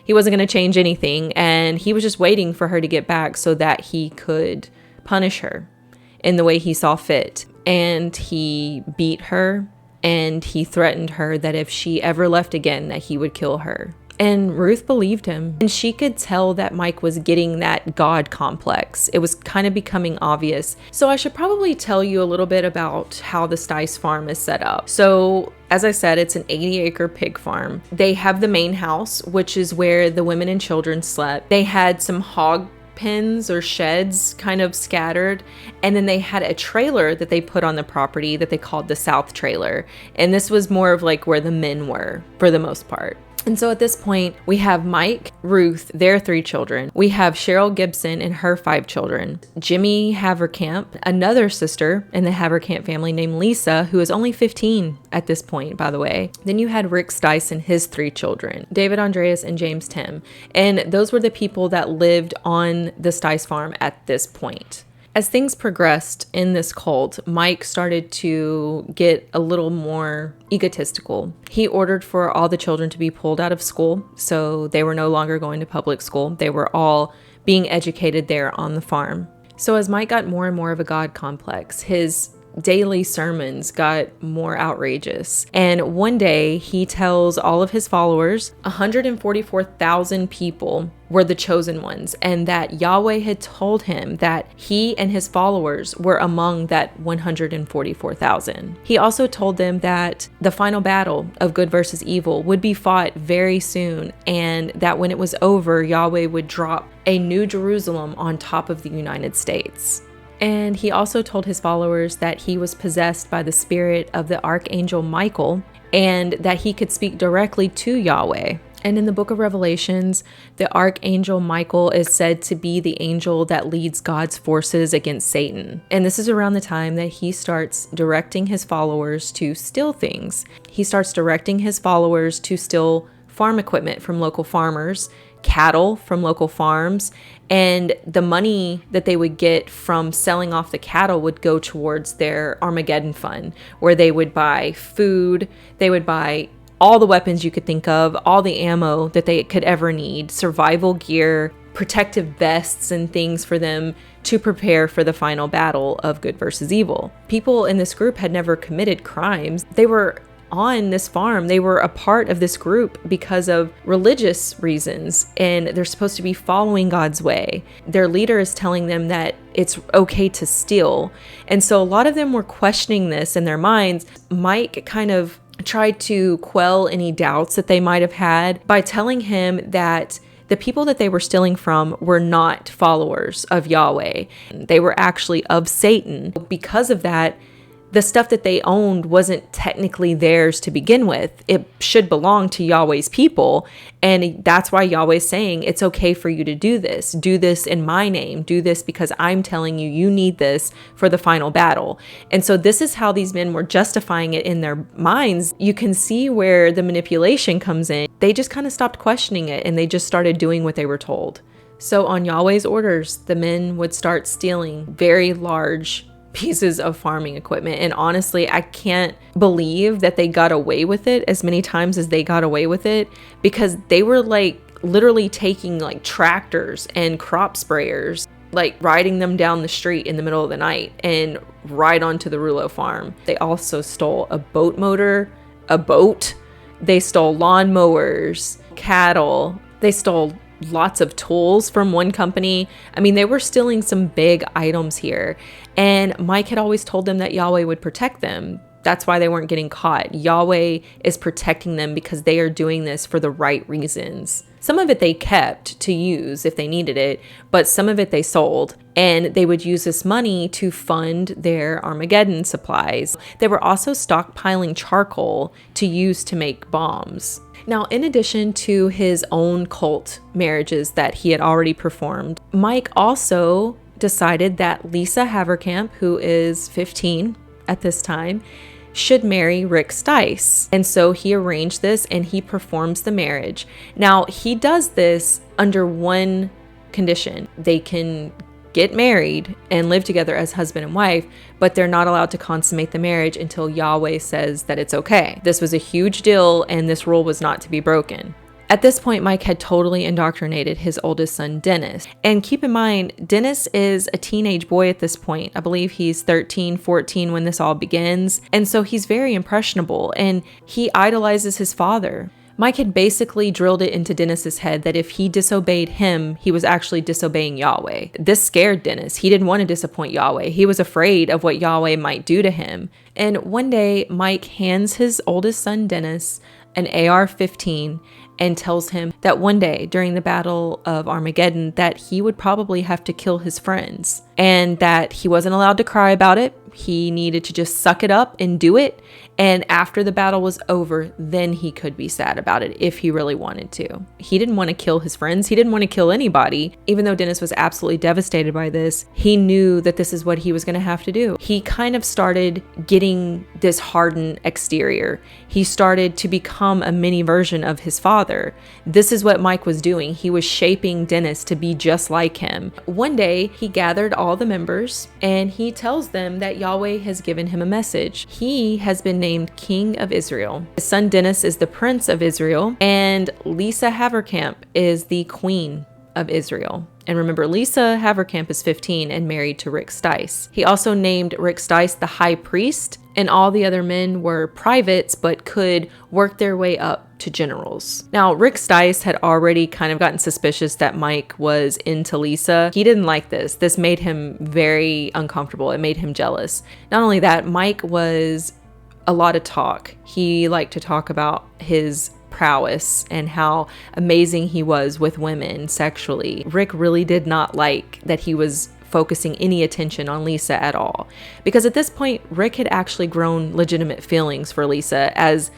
wasn't going to change anything. And he was just waiting for her to get back so that he could punish her in the way he saw fit. And he beat her. And he threatened her that if she ever left again, that he would kill her. And Ruth believed him. And she could tell that Mike was getting that God complex. It was kind of becoming obvious. So I should probably tell you a little bit about how the Stice farm is set up. So as I said, it's an 80-acre pig farm. They have the main house, which is where the women and children slept. They had some hog pens or sheds kind of scattered, and then they had a trailer that they put on the property that they called the South trailer, and this was more of like where the men were for the most part. And so at this point, we have Mike, Ruth, their 3 children. We have Cheryl Gibson and her 5 children. Jimmy Haverkamp, another sister in the Haverkamp family named Lisa, who is only 15 at this point, by the way. Then you had Rick Stice and his 3 children, David Andreas and James Tim. And those were the people that lived on the Stice farm at this point. As things progressed in this cult, Mike started to get a little more egotistical. He ordered for all the children to be pulled out of school, so they were no longer going to public school. They were all being educated there on the farm. So as Mike got more and more of a God complex, his daily sermons got more outrageous. And one day he tells all of his followers, 144,000 people were the chosen ones, and that Yahweh had told him that he and his followers were among that 144,000. He also told them that the final battle of good versus evil would be fought very soon, and that when it was over, Yahweh would drop a new Jerusalem on top of the United States. And he also told his followers that he was possessed by the spirit of the archangel Michael and that he could speak directly to Yahweh. And in the book of Revelations, the archangel Michael is said to be the angel that leads God's forces against Satan. And this is around the time that he starts directing his followers to steal things. He starts directing his followers to steal farm equipment from local farmers, cattle from local farms, and the money that they would get from selling off the cattle would go towards their Armageddon fund, where they would buy food, they would buy all the weapons you could think of, all the ammo that they could ever need, survival gear, protective vests and things for them to prepare for the final battle of good versus evil. People in this group had never committed crimes. They were on this farm. They were a part of this group because of religious reasons, and they're supposed to be following God's way. Their leader is telling them that it's okay to steal. And so a lot of them were questioning this in their minds. Mike kind of tried to quell any doubts that they might have had by telling him that the people that they were stealing from were not followers of Yahweh. They were actually of Satan. Because of that, the stuff that they owned wasn't technically theirs to begin with. It should belong to Yahweh's people. And that's why Yahweh's saying, it's okay for you to do this. Do this in my name. Do this because I'm telling you, you need this for the final battle. And so this is how these men were justifying it in their minds. You can see where the manipulation comes in. They just kind of stopped questioning it and they just started doing what they were told. So on Yahweh's orders, the men would start stealing very large pieces of farming equipment. And honestly, I can't believe that they got away with it as many times as they got away with it, because they were like literally taking like tractors and crop sprayers, like riding them down the street in the middle of the night and right onto the Rulo farm. They also stole a boat motor, a boat, They stole lawnmowers, cattle. They stole lots of tools from one company. I mean, they were stealing some big items here. And Mike had always told them that Yahweh would protect them. That's why they weren't getting caught. Yahweh is protecting them because they are doing this for the right reasons. Some of it they kept to use if they needed it, but some of it they sold. And they would use this money to fund their Armageddon supplies. They were also stockpiling charcoal to use to make bombs. Now, in addition to his own cult marriages that he had already performed, Mike also decided that Lisa Haverkamp, who is 15 at this time, should marry Rick Stice. And so he arranged this and he performs the marriage. Now, he does this under one condition. They can get married and live together as husband and wife, but they're not allowed to consummate the marriage until Yahweh says that it's okay. This was a huge deal and this rule was not to be broken. At this point, Mike had totally indoctrinated his oldest son, Dennis. And keep in mind, Dennis is a teenage boy at this point. I believe he's 13, 14 when this all begins. And so he's very impressionable and he idolizes his father. Mike had basically drilled it into Dennis's head that if he disobeyed him, he was actually disobeying Yahweh. This scared Dennis. He didn't want to disappoint Yahweh. He was afraid of what Yahweh might do to him. And one day, Mike hands his oldest son, Dennis, an AR-15 and tells him that one day during the Battle of Armageddon that he would probably have to kill his friends and that he wasn't allowed to cry about it. He needed to just suck it up and do it. And after the battle was over, then he could be sad about it if he really wanted to. He didn't want to kill his friends. He didn't want to kill anybody. Even though Dennis was absolutely devastated by this, he knew that this is what he was going to have to do. He kind of started getting this hardened exterior. He started to become a mini version of his father. This is what Mike was doing. He was shaping Dennis to be just like him. One day, he gathered all the members and he tells them that Yahweh has given him a message. He has been named King of Israel. His son Dennis is the Prince of Israel, and Lisa Haverkamp is the Queen of Israel. And remember, Lisa Haverkamp is 15 and married to Rick Stice. He also named Rick Stice the High Priest, and all the other men were privates but could work their way up to generals. Now, Rick Stice had already kind of gotten suspicious that Mike was into Lisa. He didn't like this. This made him very uncomfortable. It made him jealous. Not only that, Mike was a lot of talk. He liked to talk about his prowess and how amazing he was with women sexually. Rick really did not like that he was focusing any attention on Lisa at all. Because at this point, Rick had actually grown legitimate feelings for Lisa, as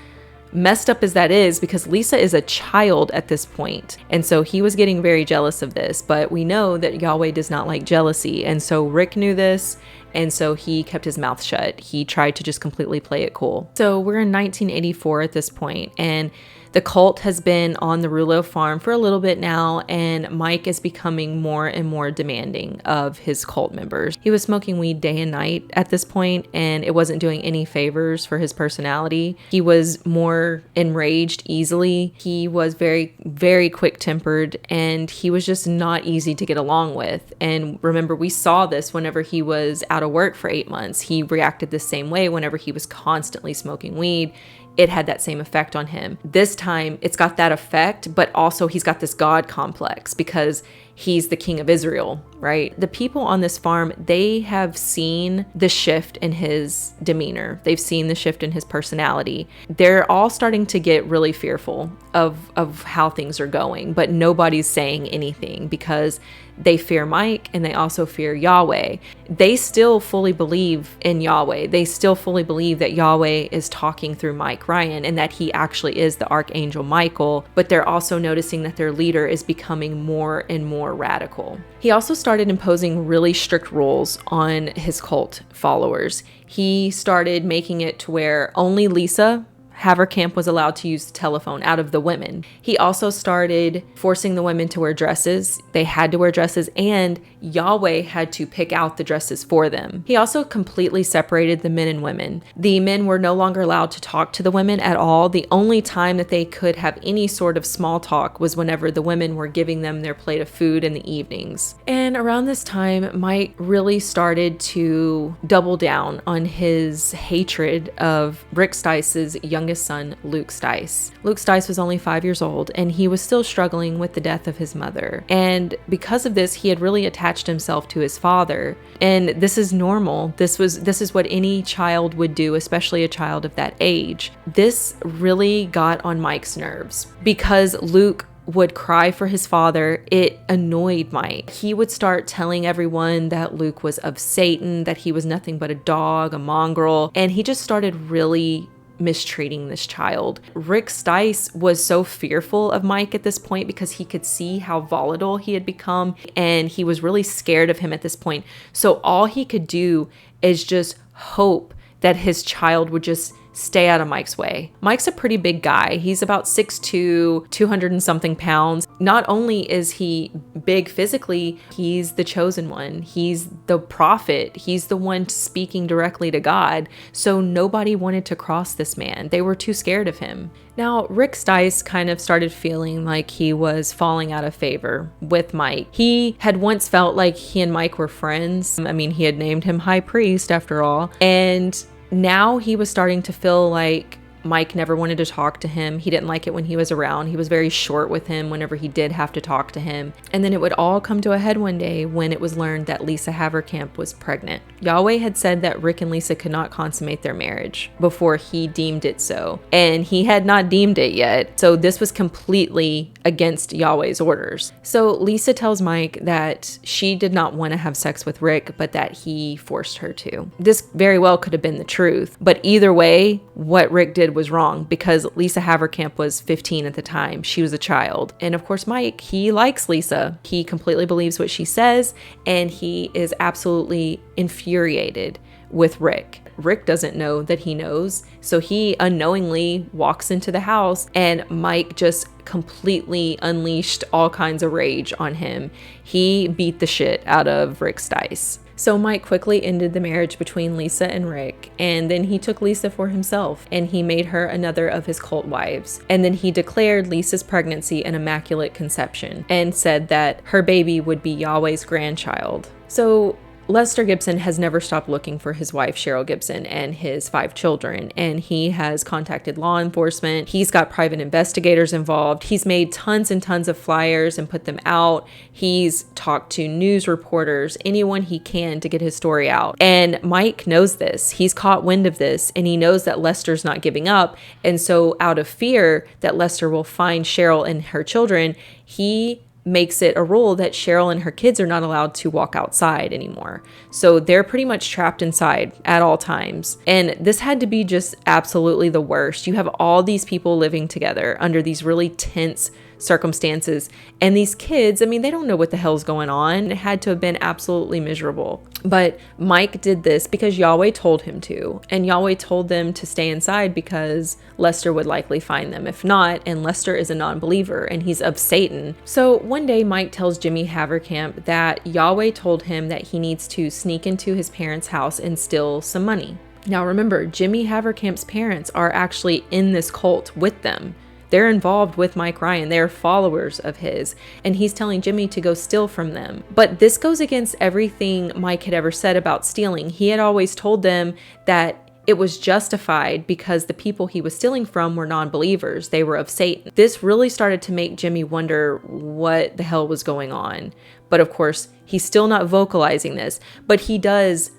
messed up as that is, because Lisa is a child at this point. And so he was getting very jealous of this, but we know that Yahweh does not like jealousy. And so Rick knew this, and so he kept his mouth shut. He tried to just completely play it cool. So we're in 1984 at this point, and the cult has been on the Rulo farm for a little bit now, and Mike is becoming more and more demanding of his cult members. He was smoking weed day and night at this point, and it wasn't doing any favors for his personality. He was more enraged easily. He was very, very quick-tempered, and he was just not easy to get along with. And remember, we saw this whenever he was out of work for 8 months. He reacted the same way whenever he was constantly smoking weed. It had that same effect on him. This time, it's got that effect, but also he's got this God complex because he's the King of Israel, right? The people on this farm, they have seen the shift in his demeanor. They've seen the shift in his personality. They're all starting to get really fearful of how things are going, but nobody's saying anything because they fear Mike and they also fear Yahweh. They still fully believe in Yahweh. They still fully believe that Yahweh is talking through Mike Ryan and that he actually is the Archangel Michael, but they're also noticing that their leader is becoming more and more radical. He also started imposing really strict rules on his cult followers. He started making it to where only Lisa Haverkamp was allowed to use the telephone out of the women. He also started forcing the women to wear dresses. They had to wear dresses, and Yahweh had to pick out the dresses for them. He also completely separated the men and women. The men were no longer allowed to talk to the women at all. The only time that they could have any sort of small talk was whenever the women were giving them their plate of food in the evenings. And around this time, Mike really started to double down on his hatred of Rick Stice's youngest youngest son, Luke Stice. Luke Stice was only 5 years old, and he was still struggling with the death of his mother. And because of this, he had really attached himself to his father. And this is normal. This is what any child would do, especially a child of that age. This really got on Mike's nerves because Luke would cry for his father. It annoyed Mike. He would start telling everyone that Luke was of Satan, that he was nothing but a dog, a mongrel, and he just started really mistreating this child. Rick Stice was so fearful of Mike at this point because he could see how volatile he had become, and he was really scared of him at this point. So all he could do is just hope that his child would just stay out of Mike's way. Mike's a pretty big guy. He's about 6'2", 200 and something pounds. Not only is he big physically, he's the chosen one. He's the prophet. He's the one speaking directly to God. So nobody wanted to cross this man. They were too scared of him. Now, Rick Stice kind of started feeling like he was falling out of favor with Mike. He had once felt like he and Mike were friends. I mean, he had named him high priest after all. And now he was starting to feel like Mike never wanted to talk to him. He didn't like it when he was around. He was very short with him whenever he did have to talk to him. And then it would all come to a head one day when it was learned that Lisa Haverkamp was pregnant. Yahweh had said that Rick and Lisa could not consummate their marriage before he deemed it so. And he had not deemed it yet. So this was completely against Yahweh's orders. So Lisa tells Mike that she did not want to have sex with Rick, but that he forced her to. This very well could have been the truth. But either way, what Rick did was wrong because Lisa Haverkamp was 15 at the time. She was a child. And of course, Mike, he likes Lisa. He completely believes what she says, and he is absolutely infuriated with Rick. Rick doesn't know that he knows, so he unknowingly walks into the house, and Mike just completely unleashed all kinds of rage on him. He beat the shit out of Rick Stice. So Mike quickly ended the marriage between Lisa and Rick, and then he took Lisa for himself, and he made her another of his cult wives. And then he declared Lisa's pregnancy an immaculate conception, and said that her baby would be Yahweh's grandchild. So Lester Gibson has never stopped looking for his wife, Cheryl Gibson, and his 5 children, and he has contacted law enforcement. He's got private investigators involved. He's made tons and tons of flyers and put them out. He's talked to news reporters, anyone he can to get his story out. And Mike knows this. He's caught wind of this, and he knows that Lester's not giving up. And so out of fear that Lester will find Cheryl and her children, he makes it a rule that Cheryl and her kids are not allowed to walk outside anymore. So they're pretty much trapped inside at all times. And this had to be just absolutely the worst. You have all these people living together under these really tense circumstances. And these kids, I mean, they don't know what the hell's going on. It had to have been absolutely miserable. But Mike did this because Yahweh told him to. And Yahweh told them to stay inside because Lester would likely find them. If not, and Lester is a non-believer and he's of Satan. So one day Mike tells Jimmy Haverkamp that Yahweh told him that he needs to sneak into his parents' house and steal some money. Now remember, Jimmy Haverkamp's parents are actually in this cult with them. They're involved with Mike Ryan. They're followers of his. And he's telling Jimmy to go steal from them. But this goes against everything Mike had ever said about stealing. He had always told them that it was justified because the people he was stealing from were non-believers. They were of Satan. This really started to make Jimmy wonder what the hell was going on. But of course, he's still not vocalizing this. But he does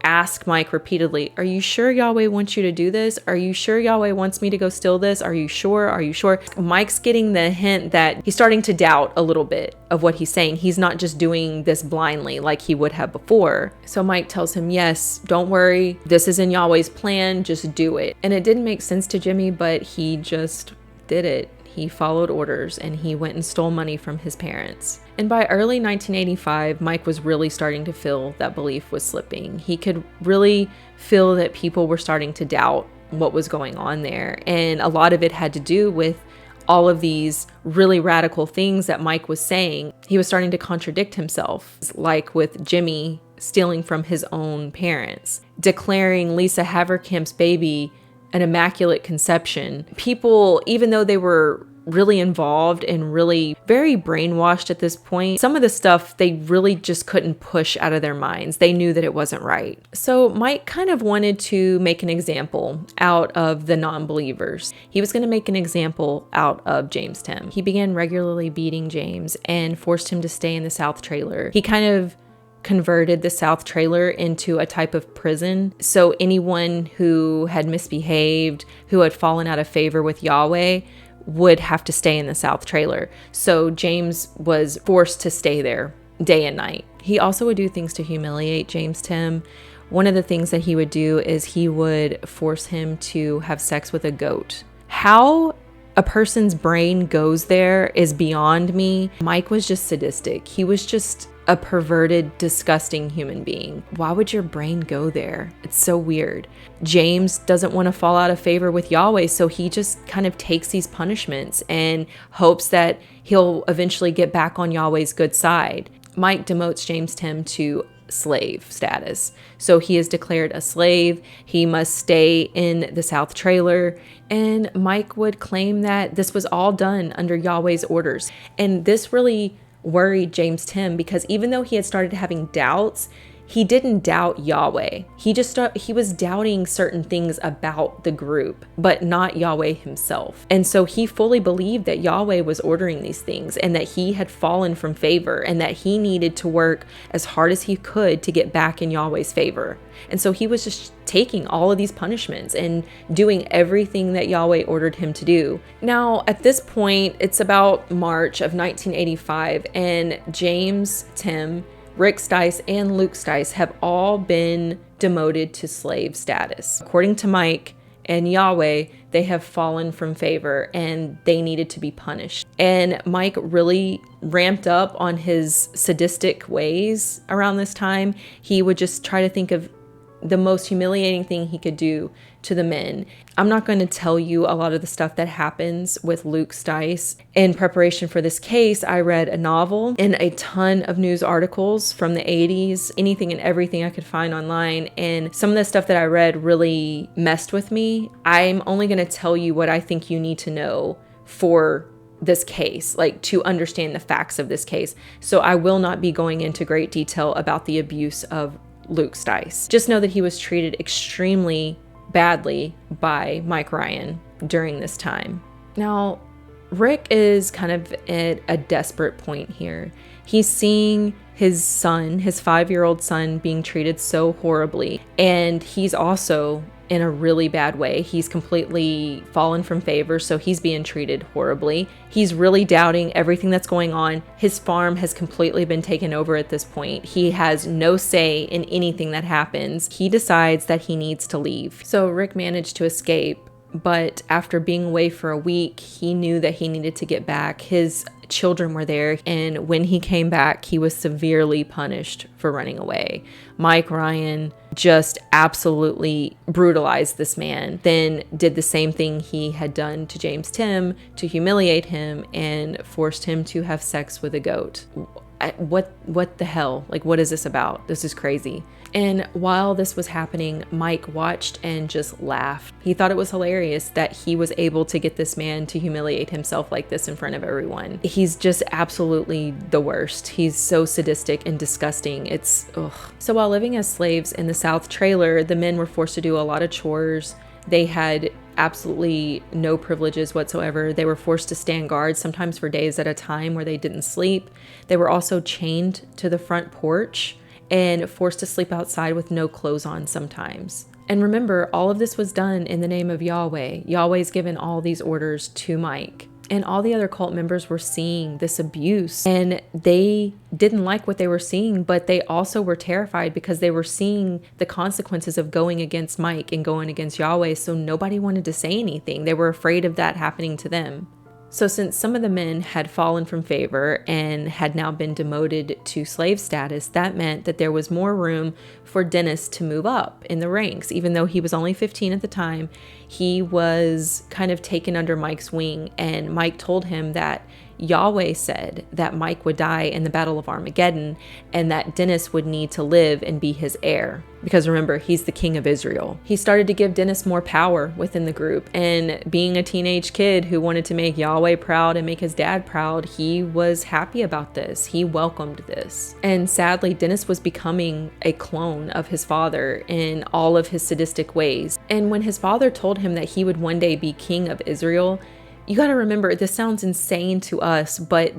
ask Mike repeatedly, are you sure Yahweh wants you to do this? Are you sure Yahweh wants me to go steal this? Are you sure? Are you sure? Mike's getting the hint that he's starting to doubt a little bit of what he's saying. He's not just doing this blindly like he would have before. So Mike tells him, yes, don't worry. This is in Yahweh's plan. Just do it. And it didn't make sense to Jimmy, but he just did it. He followed orders and he went and stole money from his parents. And by early 1985, Mike was really starting to feel that belief was slipping. He could really feel that people were starting to doubt what was going on there. And a lot of it had to do with all of these really radical things that Mike was saying. He was starting to contradict himself, like with Jimmy stealing from his own parents, declaring Lisa Haverkamp's baby an immaculate conception. People, even though they were really involved and really very brainwashed at this point. Some of the stuff they really just couldn't push out of their minds. They knew that it wasn't right. So Mike kind of wanted to make an example out of the non-believers. He was going to make an example out of James Tim. He began regularly beating James and forced him to stay in the South trailer. He kind of converted the South trailer into a type of prison. So anyone who had misbehaved, who had fallen out of favor with Yahweh, would have to stay in the South trailer. So James was forced to stay there day and night. He also would do things to humiliate James Tim. One of the things that he would do is he would force him to have sex with a goat. How a person's brain goes there is beyond me. Mike was just sadistic. He was just a perverted, disgusting human being. Why would your brain go there? It's so weird. James doesn't want to fall out of favor with Yahweh, so he just kind of takes these punishments and hopes that he'll eventually get back on Yahweh's good side. Mike demotes James Tim to slave status. So he is declared a slave. He must stay in the South trailer. And Mike would claim that this was all done under Yahweh's orders. And this really worried James Tim, because even though he had started having doubts, he didn't doubt Yahweh. He was doubting certain things about the group, but not Yahweh himself. And so he fully believed that Yahweh was ordering these things and that he had fallen from favor and that he needed to work as hard as he could to get back in Yahweh's favor. And so he was just taking all of these punishments and doing everything that Yahweh ordered him to do. Now, at this point, it's about March of 1985, and James Tim, Rick Stice, and Luke Stice have all been demoted to slave status. According to Mike and Yahweh, they have fallen from favor and they needed to be punished. And Mike really ramped up on his sadistic ways around this time. He would just try to think of the most humiliating thing he could do to the men. I'm not going to tell you a lot of the stuff that happens with Luke Stice. In preparation for this case, I read a novel and a ton of news articles from the 80s, anything and everything I could find online. And some of the stuff that I read really messed with me. I'm only going to tell you what I think you need to know for this case, like to understand the facts of this case. So I will not be going into great detail about the abuse of Luke Stice. Just know that he was treated extremely badly by Mike Ryan during this time. Now, Rick is kind of at a desperate point here. He's seeing his son, his 5-year-old son, being treated so horribly, and he's also in a really bad way. He's completely fallen from favor, so he's being treated horribly. He's really doubting everything that's going on. His farm has completely been taken over at this point. He has no say in anything that happens. He decides that he needs to leave. So Rick managed to escape, but after being away for a week, he knew that he needed to get back. His children were there, and when he came back, he was severely punished for running away. Mike Ryan just absolutely brutalized this man, then did the same thing he had done to James Tim to humiliate him and forced him to have sex with a goat. What the hell? Like, what is this about? This is crazy. And while this was happening, Mike watched and just laughed. He thought it was hilarious that he was able to get this man to humiliate himself like this in front of everyone. He's just absolutely the worst. He's so sadistic and disgusting. It's ugh. So while living as slaves in the South trailer, the men were forced to do a lot of chores. They had absolutely no privileges whatsoever. They were forced to stand guard, sometimes for days at a time, where they didn't sleep. They were also chained to the front porch and forced to sleep outside with no clothes on sometimes. And remember, all of this was done in the name of Yahweh. Yahweh's given all these orders to Mike. And all the other cult members were seeing this abuse, and they didn't like what they were seeing, but they also were terrified because they were seeing the consequences of going against Mike and going against Yahweh. So nobody wanted to say anything. They were afraid of that happening to them. So since some of the men had fallen from favor and had now been demoted to slave status, that meant that there was more room for Dennis to move up in the ranks. Even though he was only 15 at the time, he was kind of taken under Mike's wing, and Mike told him that Yahweh said that Mike would die in the Battle of Armageddon and that Dennis would need to live and be his heir. Because remember, he's the king of Israel. He started to give Dennis more power within the group. And being a teenage kid who wanted to make Yahweh proud and make his dad proud, he was happy about this. He welcomed this. And sadly, Dennis was becoming a clone of his father in all of his sadistic ways. And when his father told him that he would one day be king of Israel, you got to remember, this sounds insane to us, but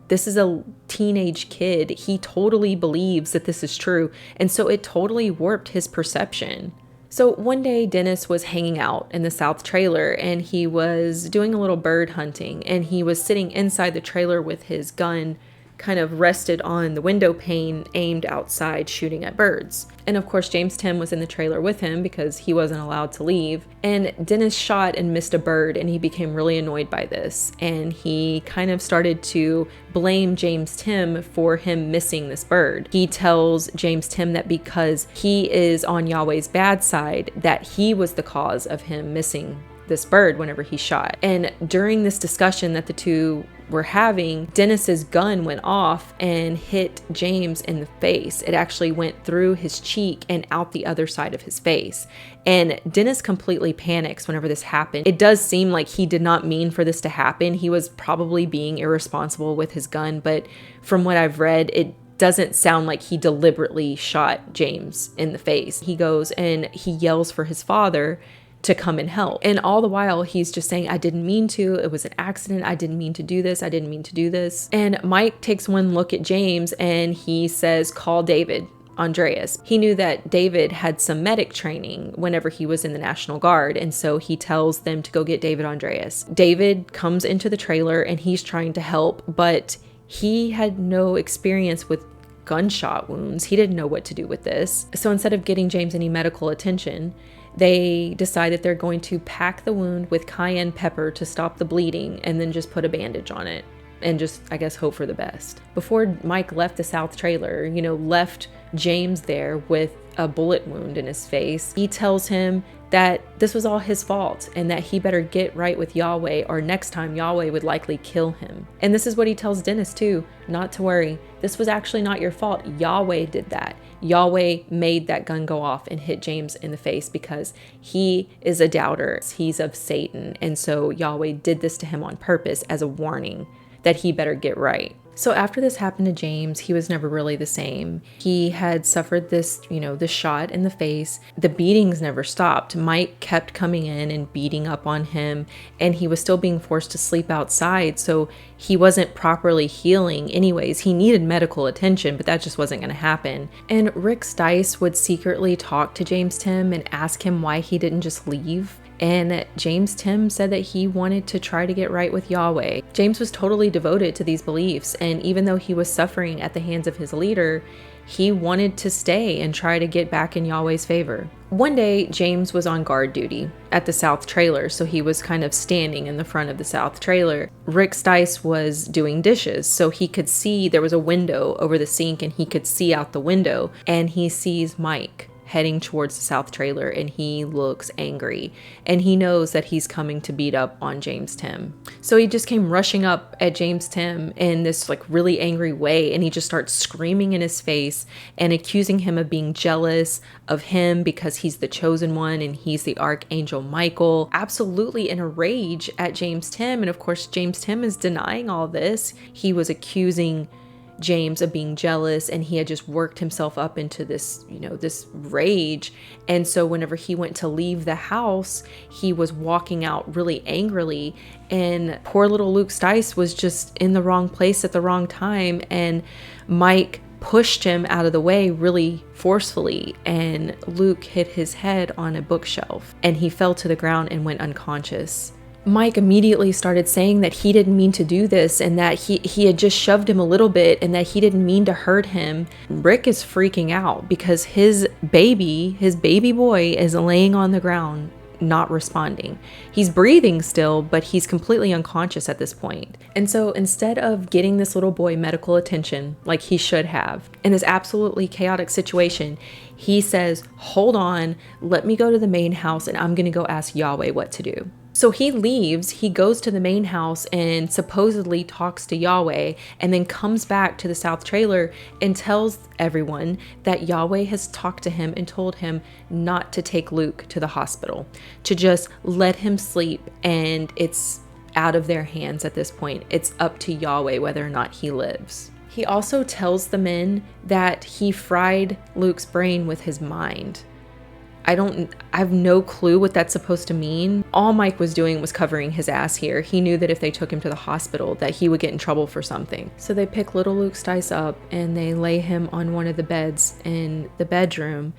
this is a teenage kid. He totally believes that this is true. And so it totally warped his perception. So one day Dennis was hanging out in the south trailer and he was doing a little bird hunting, and he was sitting inside the trailer with his gun kind of rested on the window pane, aimed outside, shooting at birds. And of course, James Tim was in the trailer with him because he wasn't allowed to leave. And Dennis shot and missed a bird, and he became really annoyed by this. And he kind of started to blame James Tim for him missing this bird. He tells James Tim that because he is on Yahweh's bad side, that he was the cause of him missing this bird whenever he shot. And during this discussion that the two were having, Dennis's gun went off and hit James in the face. It actually went through his cheek and out the other side of his face. And Dennis completely panics whenever this happened. It does seem like he did not mean for this to happen. He was probably being irresponsible with his gun, but from what I've read, it doesn't sound like he deliberately shot James in the face. He goes and he yells for his father to come and help. And all the while he's just saying, I didn't mean to, it was an accident, I didn't mean to do this, I didn't mean to do this. And Mike takes one look at James and he says, call David Andreas. He knew that David had some medic training whenever he was in the National Guard, and so he tells them to go get David Andreas. David comes into the trailer and he's trying to help, but he had no experience with gunshot wounds. He didn't know what to do with this. So instead of getting James any medical attention, they decide that they're going to pack the wound with cayenne pepper to stop the bleeding and then just put a bandage on it and just, I guess, hope for the best. Before Mike left the south trailer, left James there with a bullet wound in his face, he tells him that this was all his fault and that he better get right with Yahweh, or next time Yahweh would likely kill him. And this is what he tells Dennis too, not to worry. This was actually not your fault. Yahweh did that. Yahweh made that gun go off and hit James in the face because he is a doubter. He's of Satan. And so Yahweh did this to him on purpose as a warning that he better get right. So after this happened to James, he was never really the same. He had suffered this, this shot in the face. The beatings never stopped. Mike kept coming in and beating up on him, and he was still being forced to sleep outside, so he wasn't properly healing anyways. He needed medical attention, but that just wasn't going to happen. And Rick Stice would secretly talk to James Tim and ask him why he didn't just leave. And James Tim said that he wanted to try to get right with Yahweh. James was totally devoted to these beliefs, and even though he was suffering at the hands of his leader, he wanted to stay and try to get back in Yahweh's favor. One day, James was on guard duty at the south trailer, so he was kind of standing in the front of the south trailer. Rick Stice was doing dishes, so he could see there was a window over the sink, and he could see out the window, and he sees Mike heading towards the south trailer, and he looks angry, and he knows that he's coming to beat up on James Tim. So he just came rushing up at James Tim in this really angry way, and he just starts screaming in his face and accusing him of being jealous of him because he's the chosen one and he's the Archangel Michael, absolutely in a rage at James Tim. And of course, James Tim is denying all this. He was accusing James of being jealous, and he had just worked himself up into this, this rage. And so whenever he went to leave the house, he was walking out really angrily, and poor little Luke Stice was just in the wrong place at the wrong time, and Mike pushed him out of the way really forcefully, and Luke hit his head on a bookshelf, and he fell to the ground and went unconscious. Mike immediately started saying that he didn't mean to do this and that he had just shoved him a little bit and that he didn't mean to hurt him. Rick is freaking out because his baby boy is laying on the ground, not responding. He's breathing still, but he's completely unconscious at this point. And so instead of getting this little boy medical attention like he should have in this absolutely chaotic situation, he says, hold on, let me go to the main house and I'm going to go ask Yahweh what to do. So he leaves, he goes to the main house and supposedly talks to Yahweh, and then comes back to the south trailer and tells everyone that Yahweh has talked to him and told him not to take Luke to the hospital, to just let him sleep, and it's out of their hands at this point. It's up to Yahweh whether or not he lives. He also tells the men that he fried Luke's brain with his mind. I have no clue what that's supposed to mean. All Mike was doing was covering his ass here. He knew that if they took him to the hospital that he would get in trouble for something. So they pick little Luke Stice up and they lay him on one of the beds in the bedroom.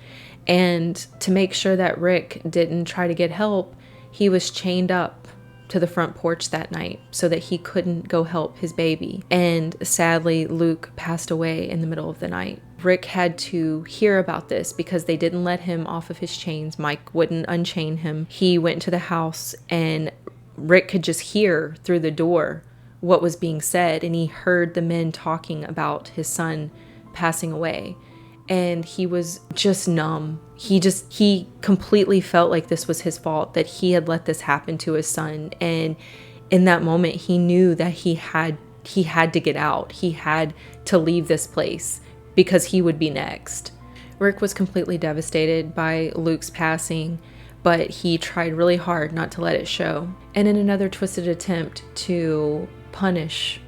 And to make sure that Rick didn't try to get help, he was chained up to the front porch that night so that he couldn't go help his baby. And sadly, Luke passed away in the middle of the night. Rick had to hear about this because they didn't let him off of his chains. Mike wouldn't unchain him. He went into the house and Rick could just hear through the door what was being said, and he heard the men talking about his son passing away. And he was just numb. He completely felt like this was his fault, that he had let this happen to his son. And in that moment, he knew that he had to get out. He had to leave this place because he would be next. Rick was completely devastated by Luke's passing, but he tried really hard not to let it show. And in another twisted attempt to punish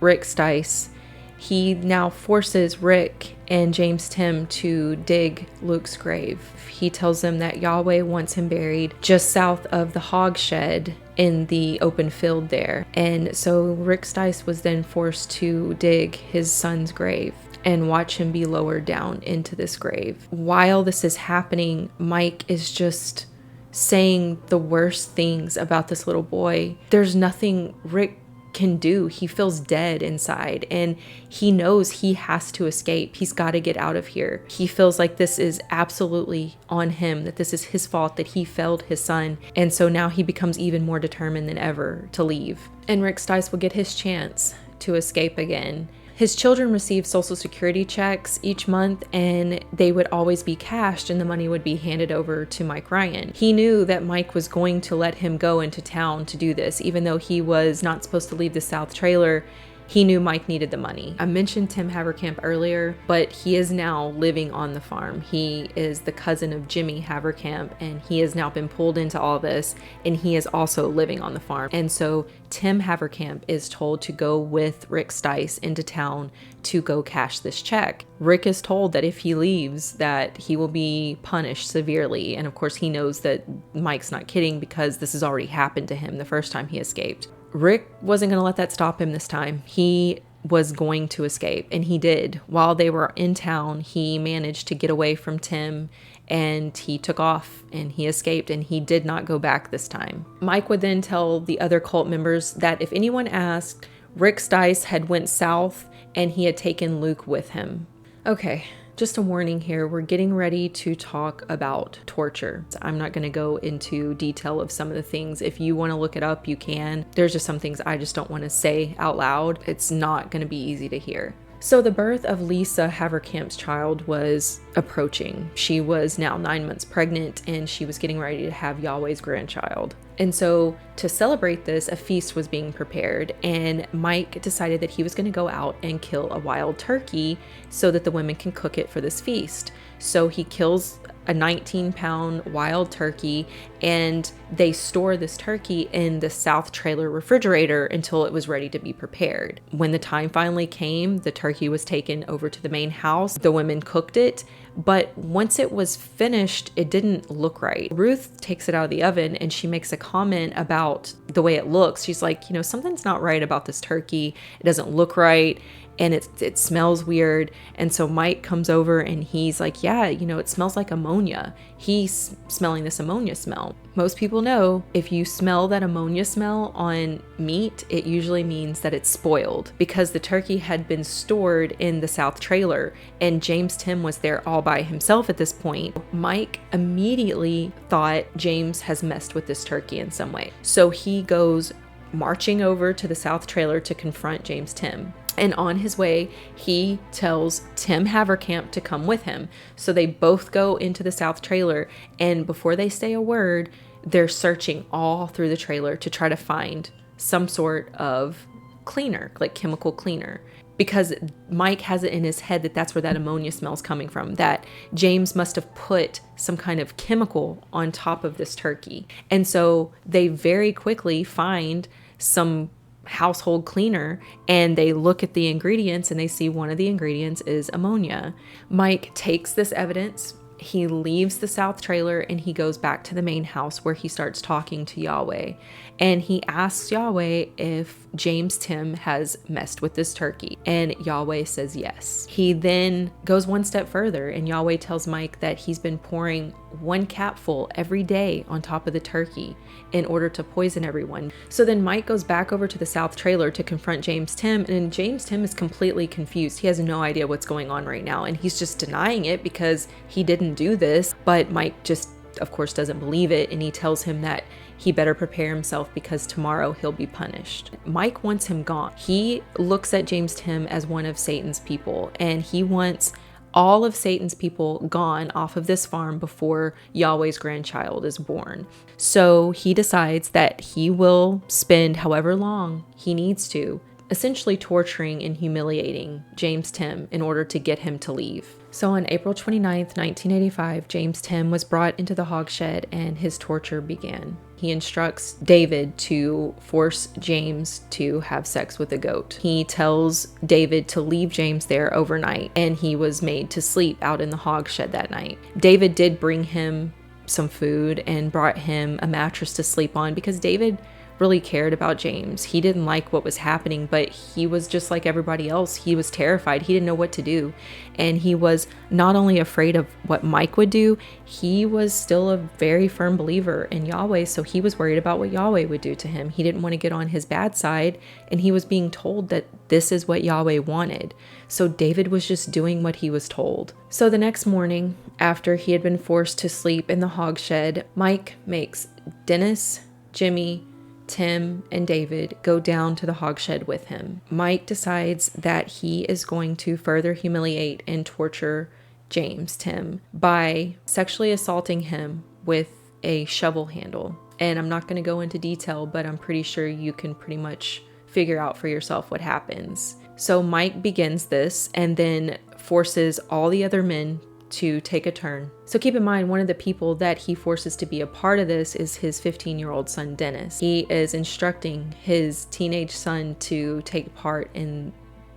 Rick Stice, he now forces Rick and James Tim to dig Luke's grave. He tells them that Yahweh wants him buried just south of the hog shed in the open field there. And so Rick Stice was then forced to dig his son's grave and watch him be lowered down into this grave. While this is happening, Mike is just saying the worst things about this little boy. There's nothing Rick can do. He feels dead inside and he knows he has to escape. He's got to get out of here. He feels like this is absolutely on him, that this is his fault, that he failed his son. And so now he becomes even more determined than ever to leave. And Rick Stice will get his chance to escape again. His children received Social Security checks each month, and they would always be cashed and the money would be handed over to Mike Ryan. He knew that Mike was going to let him go into town to do this, even though he was not supposed to leave the South trailer. He knew Mike needed the money. I mentioned Tim Haverkamp earlier, but he is now living on the farm. He is the cousin of Jimmy Haverkamp, and he has now been pulled into all this, and he is also living on the farm. And so Tim Haverkamp is told to go with Rick Stice into town to go cash this check. Rick is told that if he leaves, that he will be punished severely. And of course, he knows that Mike's not kidding because this has already happened to him the first time he escaped. Rick wasn't going to let that stop him this time. He was going to escape, and he did. While they were in town, he managed to get away from Tim, and he took off, and he escaped, and he did not go back this time. Mike would then tell the other cult members that if anyone asked, Rick Stice had went south, and he had taken Luke with him. Okay. Just a warning here, we're getting ready to talk about torture. I'm not going to go into detail of some of the things. If you want to look it up, you can. There's just some things I just don't want to say out loud. It's not going to be easy to hear. So the birth of Lisa Haverkamp's child was approaching. She was now 9 months pregnant, and she was getting ready to have Yahweh's grandchild. And so to celebrate this, a feast was being prepared, and Mike decided that he was going to go out and kill a wild turkey so that the women can cook it for this feast. So he kills a 19-pound wild turkey, and they store this turkey in the south trailer refrigerator until it was ready to be prepared. When the time finally came, the turkey was taken over to the main house. The women cooked it, but once it was finished, it didn't look right. Ruth takes it out of the oven and she makes a comment about the way it looks. She's like, something's not right about this turkey. It doesn't look right. And it smells weird. And so Mike comes over and he's like, yeah, it smells like ammonia. He's smelling this ammonia smell. Most people know if you smell that ammonia smell on meat, it usually means that it's spoiled, because the turkey had been stored in the south trailer and James Tim was there all by himself at this point. Mike immediately thought James has messed with this turkey in some way. So he goes marching over to the south trailer to confront James Tim. And on his way, he tells Tim Haverkamp to come with him. So they both go into the south trailer, and before they say a word, they're searching all through the trailer to try to find some sort of cleaner, like chemical cleaner, because Mike has it in his head that that's where that ammonia smell's coming from, that James must have put some kind of chemical on top of this turkey. And so they very quickly find some household cleaner, and they look at the ingredients and they see one of the ingredients is ammonia. Mike takes this evidence, he leaves the south trailer, and he goes back to the main house where he starts talking to Yahweh. And he asks Yahweh if James Tim has messed with this turkey. And Yahweh says yes. He then goes one step further, and Yahweh tells Mike that he's been pouring 1 capful every day on top of the turkey in order to poison everyone. So then Mike goes back over to the south trailer to confront James Tim, and James Tim is completely confused. He has no idea what's going on right now, and he's just denying it because he didn't do this. But Mike just, of course, doesn't believe it, and he tells him that he better prepare himself because tomorrow he'll be punished. Mike wants him gone. He looks at James Tim as one of Satan's people, and he wants all of Satan's people gone off of this farm before Yahweh's grandchild is born. So he decides that he will spend however long he needs to essentially torturing and humiliating James Tim in order to get him to leave. So on April 29th, 1985, James Tim was brought into the hog shed and his torture began. He instructs David to force James to have sex with a goat. He tells David to leave James there overnight, and he was made to sleep out in the hog shed that night. David did bring him some food and brought him a mattress to sleep on because David really cared about James. He didn't like what was happening, but he was just like everybody else. He was terrified. He didn't know what to do. And he was not only afraid of what Mike would do, he was still a very firm believer in Yahweh, so he was worried about what Yahweh would do to him. He didn't want to get on his bad side, and he was being told that this is what Yahweh wanted. So David was just doing what he was told. So the next morning, after he had been forced to sleep in the hog shed, Mike makes Dennis, Jimmy, Tim, and David go down to the hog shed with him. Mike decides that he is going to further humiliate and torture James Tim by sexually assaulting him with a shovel handle. And I'm not going to go into detail, but I'm pretty sure you can pretty much figure out for yourself what happens. So Mike begins this and then forces all the other men to take a turn. So keep in mind, one of the people that he forces to be a part of this is his 15-year-old son, Dennis. He is instructing his teenage son to take part in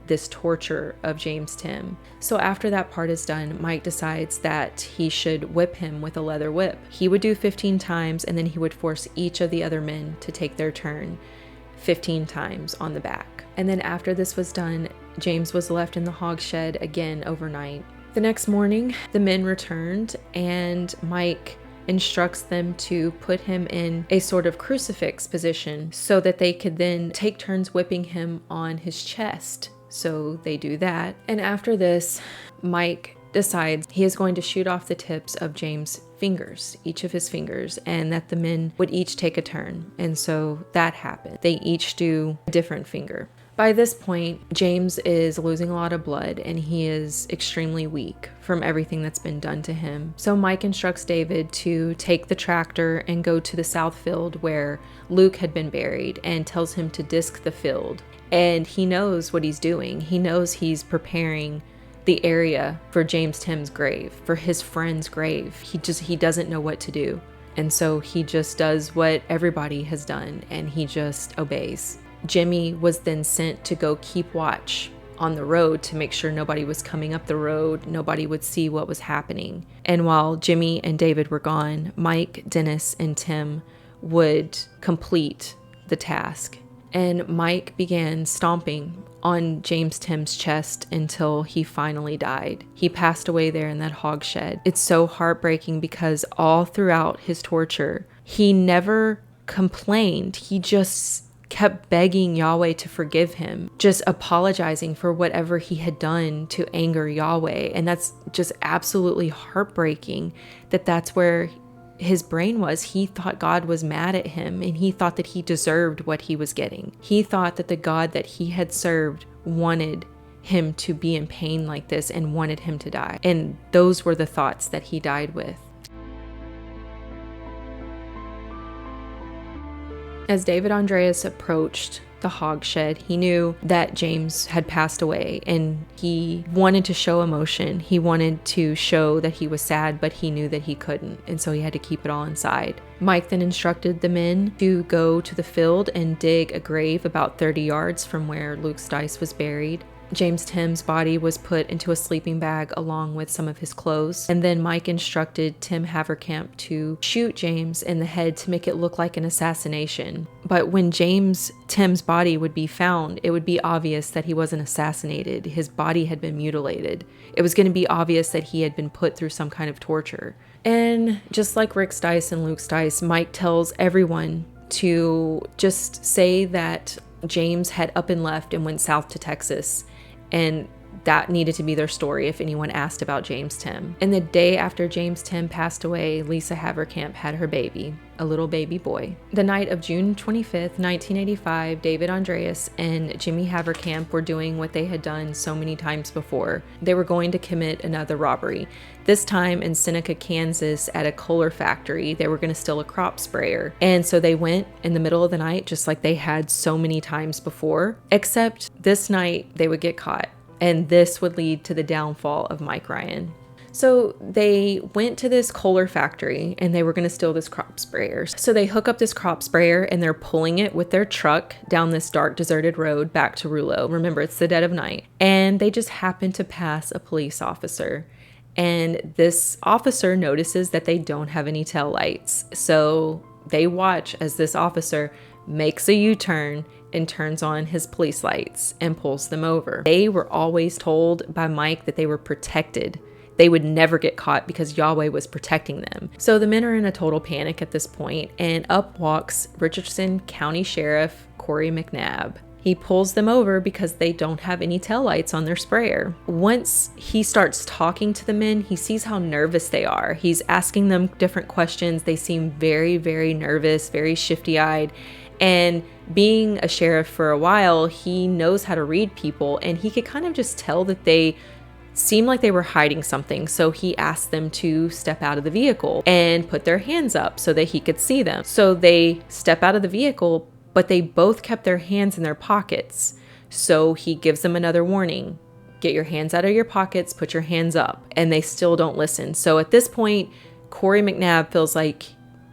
this torture of James Tim. So after that part is done, Mike decides that he should whip him with a leather whip. He would do 15 times, and then he would force each of the other men to take their turn 15 times on the back. And then after this was done, James was left in the hog shed again overnight. The next morning, the men returned, and Mike instructs them to put him in a sort of crucifix position so that they could then take turns whipping him on his chest. So they do that. And after this, Mike decides he is going to shoot off the tips of James' fingers, each of his fingers, and that the men would each take a turn. And so that happened. They each do a different finger. By this point, James is losing a lot of blood, and he is extremely weak from everything that's been done to him. So Mike instructs David to take the tractor and go to the south field where Luke had been buried, and tells him to disc the field. And he knows what he's doing. He knows he's preparing the area for James Tim's grave, for his friend's grave. He doesn't know what to do. And so he just does what everybody has done, and he just obeys. Jimmy was then sent to go keep watch on the road to make sure nobody was coming up the road, nobody would see what was happening. And while Jimmy and David were gone, Mike, Dennis, and Tim would complete the task. And Mike began stomping on James Tim's chest until he finally died. He passed away there in that hog shed. It's so heartbreaking because all throughout his torture, he never complained. He just kept begging Yahweh to forgive him, just apologizing for whatever he had done to anger Yahweh. And that's just absolutely heartbreaking that that's where his brain was. He thought God was mad at him, and he thought that he deserved what he was getting. He thought that the God that he had served wanted him to be in pain like this and wanted him to die. And those were the thoughts that he died with. As David Andreas approached the hog shed, he knew that James had passed away, and he wanted to show emotion. He wanted to show that he was sad, but he knew that he couldn't, and so he had to keep it all inside. Mike then instructed the men to go to the field and dig a grave about 30 yards from where Luke Stice was buried. James Tim's body was put into a sleeping bag along with some of his clothes. And then Mike instructed Tim Haverkamp to shoot James in the head to make it look like an assassination. But when Tim's body would be found, it would be obvious that he wasn't assassinated. His body had been mutilated. It was going to be obvious that he had been put through some kind of torture. And just like Rick Stice and Luke Stice, Mike tells everyone to just say that James had up and left and went south to Texas. And that needed to be their story if anyone asked about James Tim. And the day after James Tim passed away, Lisa Haverkamp had her baby, a little baby boy. The night of June 25th, 1985, David Andreas and Jimmy Haverkamp were doing what they had done so many times before. They were going to commit another robbery. This time in Seneca, Kansas, at a Kohler factory. They were going to steal a crop sprayer. And so they went in the middle of the night, just like they had so many times before, except this night they would get caught. And this would lead to the downfall of Mike Ryan. So they went to this Kohler factory and they were going to steal this crop sprayer. So they hook up this crop sprayer and they're pulling it with their truck down this dark, deserted road back to Rulo. Remember, it's the dead of night. And they just happen to pass a police officer. And this officer notices that they don't have any tail lights. So they watch as this officer makes a U-turn and turns on his police lights and pulls them over. They were always told by Mike that they were protected. They would never get caught because Yahweh was protecting them. So the men are in a total panic at this point, and up walks Richardson County Sheriff Corey McNabb. He pulls them over because they don't have any taillights on their sprayer. Once he starts talking to the men, he sees how nervous they are. He's asking them different questions. They seem very, very nervous, very shifty-eyed. And being a sheriff for a while, he knows how to read people, and he could kind of just tell that they seemed like they were hiding something. So he asked them to step out of the vehicle and put their hands up so that he could see them. So they step out of the vehicle, but they both kept their hands in their pockets. So he gives them another warning. Get your hands out of your pockets, put your hands up. And they still don't listen. So at this point, Corey McNabb feels like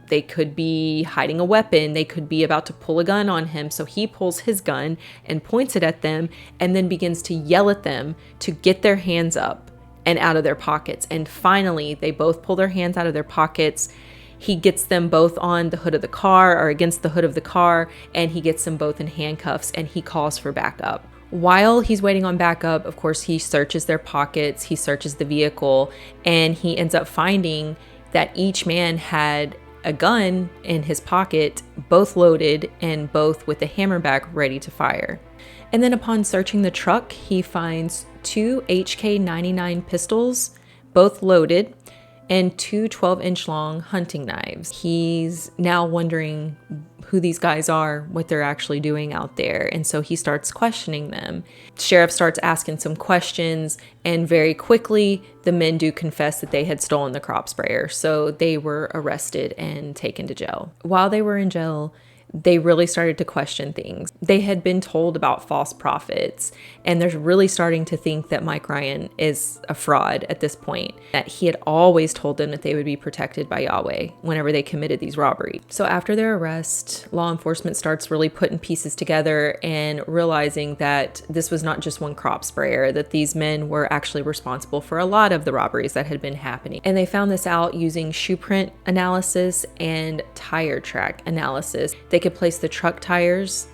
they could be hiding a weapon. They could be about to pull a gun on him. So he pulls his gun and points it at them and then begins to yell at them to get their hands up and out of their pockets. And finally, they both pull their hands out of their pockets. He gets them both on the hood of the car or against the hood of the car, and he gets them both in handcuffs, and he calls for backup. While he's waiting on backup, of course, he searches their pockets, he searches the vehicle, and he ends up finding that each man had a gun in his pocket, both loaded and both with the hammer back ready to fire. And then upon searching the truck, he finds 2 HK-99 pistols, both loaded, and 2 12-inch long hunting knives. He's now wondering who these guys are, what they're actually doing out there. And so he starts questioning them. Sheriff starts asking some questions, and very quickly the men do confess that they had stolen the crop sprayer. So they were arrested and taken to jail. While they were in jail, they really started to question things. They had been told about false prophets, and they're really starting to think that Mike Ryan is a fraud at this point, that he had always told them that they would be protected by Yahweh whenever they committed these robberies. So after their arrest, law enforcement starts really putting pieces together and realizing that this was not just one crop sprayer, that these men were actually responsible for a lot of the robberies that had been happening. And they found this out using shoe print analysis and tire track analysis. They could place the truck tires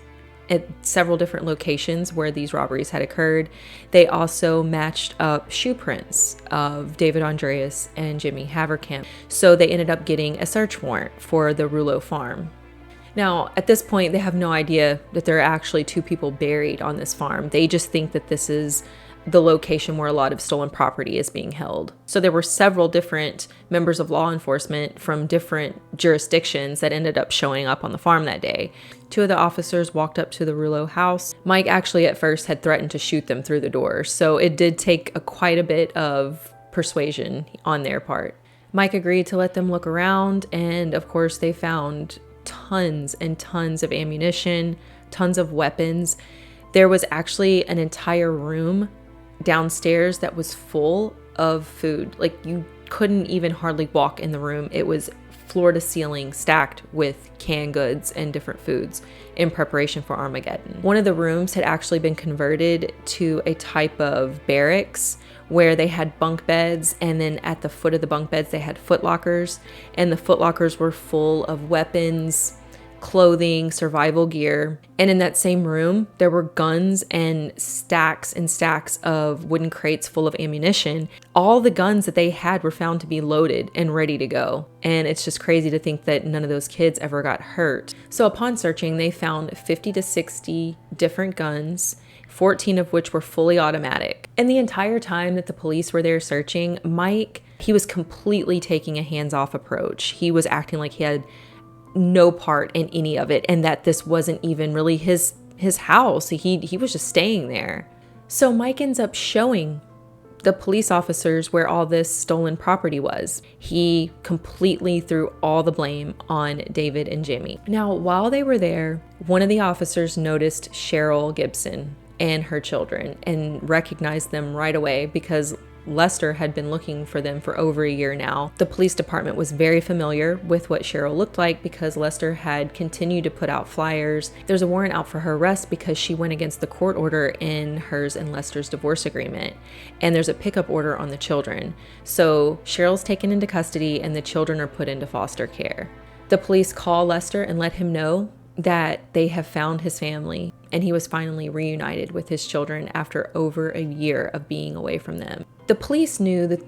at several different locations where these robberies had occurred. They also matched up shoe prints of David Andreas and Jimmy Haverkamp. So they ended up getting a search warrant for the Rulo farm. Now, at this point, they have no idea that there are actually 2 people buried on this farm. They just think that this is the location where a lot of stolen property is being held. So there were several different members of law enforcement from different jurisdictions that ended up showing up on the farm that day. 2 of the officers walked up to the Rulo house. Mike actually at first had threatened to shoot them through the door, so it did take quite a bit of persuasion on their part. Mike agreed to let them look around, and of course they found tons and tons of ammunition, tons of weapons. There was actually an entire room downstairs that was full of food. Like, you couldn't even hardly walk in the room. It was floor to ceiling stacked with canned goods and different foods in preparation for Armageddon. One of the rooms had actually been converted to a type of barracks where they had bunk beds, and then at the foot of the bunk beds they had foot lockers, and the foot lockers were full of weapons, clothing, survival gear. And in that same room there were guns and stacks of wooden crates full of ammunition. All the guns that they had were found to be loaded and ready to go, and it's just crazy to think that none of those kids ever got hurt. So upon searching, they found 50 to 60 different guns, 14 of which were fully automatic. And the entire time that the police were there searching, Mike, he was completely taking a hands-off approach. He was acting like he had no part in any of it, and that this wasn't even really his house. He was just staying there. So Mike ends up showing the police officers where all this stolen property was. He completely threw all the blame on David and Jimmy. Now, while they were there, one of the officers noticed Cheryl Gibson and her children and recognized them right away because Lester had been looking for them for over a year now. The police department was very familiar with what Cheryl looked like because Lester had continued to put out flyers. There's a warrant out for her arrest because she went against the court order in hers and Lester's divorce agreement. And there's a pickup order on the children. So Cheryl's taken into custody and the children are put into foster care. The police call Lester and let him know that they have found his family, and he was finally reunited with his children after over a year of being away from them. The police knew that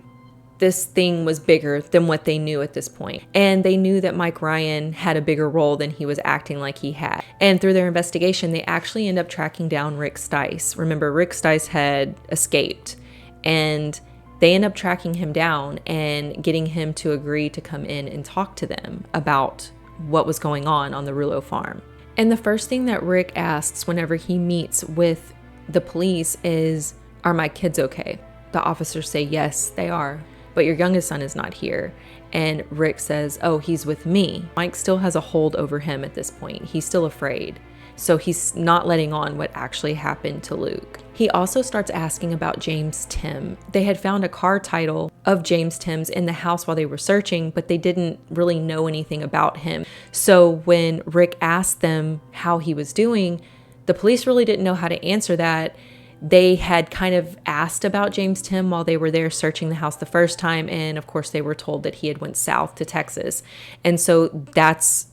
this thing was bigger than what they knew at this point, and they knew that Mike Ryan had a bigger role than he was acting like he had. And through their investigation, they actually end up tracking down Rick Stice. Remember, Rick Stice had escaped, and they end up tracking him down and getting him to agree to come in and talk to them about what was going on the Rulo farm. And the first thing that Rick asks whenever he meets with the police is, "Are my kids okay?" The officers say, "Yes, they are, but your youngest son is not here." And Rick says, "Oh, he's with me." Mike still has a hold over him at this point. He's still afraid. So he's not letting on what actually happened to Luke. He also starts asking about James Tim. They had found a car title of James Tim's in the house while they were searching, but they didn't really know anything about him. So when Rick asked them how he was doing, the police really didn't know how to answer that. They had kind of asked about James Tim while they were there searching the house the first time, and of course they were told that he had went south to Texas. And so that's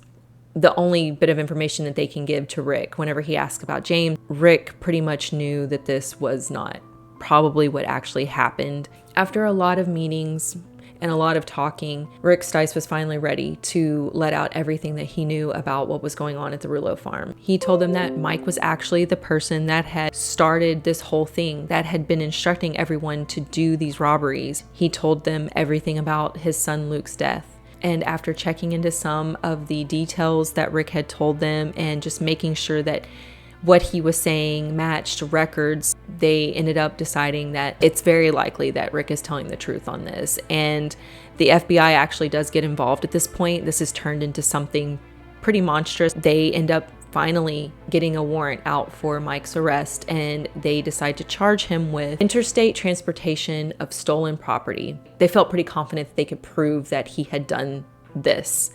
the only bit of information that they can give to Rick. Whenever he asked about James, Rick pretty much knew that this was not probably what actually happened. After a lot of meetings and a lot of talking, Rick Stice was finally ready to let out everything that he knew about what was going on at the Rulo farm. He told them that Mike was actually the person that had started this whole thing, that had been instructing everyone to do these robberies. He told them everything about his son Luke's death. And after checking into some of the details that Rick had told them and just making sure that what he was saying matched records, they ended up deciding that it's very likely that Rick is telling the truth on this. And the FBI actually does get involved at this point. This is turned into something pretty monstrous. They end up finally getting a warrant out for Mike's arrest, and they decide to charge him with interstate transportation of stolen property. They felt pretty confident that they could prove that he had done this,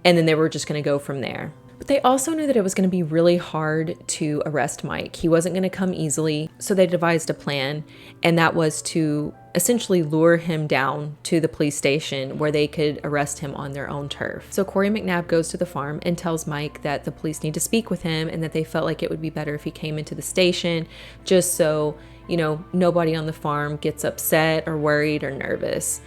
and then they were just going to go from there. But they also knew that it was going to be really hard to arrest Mike. He wasn't going to come easily, so they devised a plan, and that was to essentially lure him down to the police station where they could arrest him on their own turf. So Corey McNabb goes to the farm and tells Mike that the police need to speak with him and that they felt like it would be better if he came into the station just so, nobody on the farm gets upset or worried or nervous.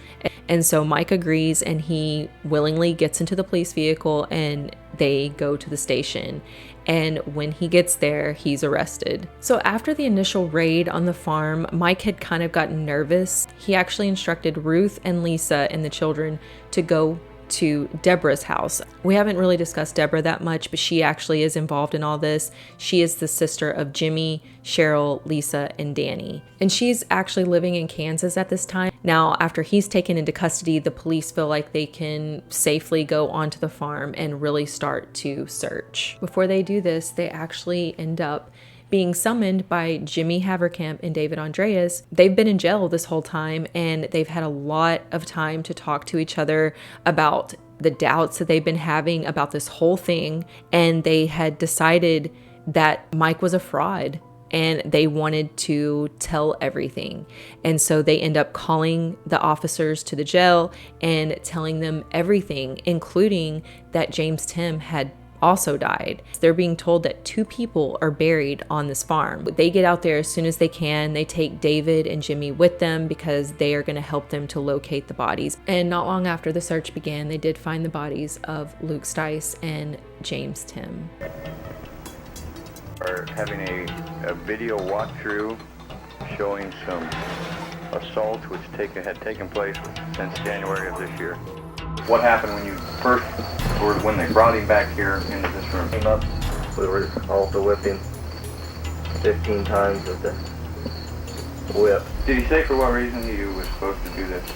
And so Mike agrees, and he willingly gets into the police vehicle and they go to the station. And when he gets there, he's arrested. So after the initial raid on the farm, Mike had kind of gotten nervous. He actually instructed Ruth and Lisa and the children to go to Deborah's house. We haven't really discussed Deborah that much, but she actually is involved in all this. She is the sister of Jimmy, Cheryl, Lisa, and Danny. And she's actually living in Kansas at this time. Now, after he's taken into custody, the police feel like they can safely go onto the farm and really start to search. Before they do this, they actually end up being summoned by Jimmy Haverkamp and David Andreas. They've been in jail this whole time, and they've had a lot of time to talk to each other about the doubts that they've been having about this whole thing. And they had decided that Mike was a fraud, and they wanted to tell everything. And so they end up calling the officers to the jail and telling them everything, including that James Tim had also died. They're being told that 2 people are buried on this farm. They get out there as soon as they can. They take David and Jimmy with them because they are going to help them to locate the bodies. And not long after the search began, they did find the bodies of Luke Stice and James Tim. Are having a video walkthrough showing some assaults which had taken place since January of this year. What happened when you first, or when they brought him back here into this room? Came up, we were also whipped him 15 times with the whip. Did he say for what reason he was supposed to do this?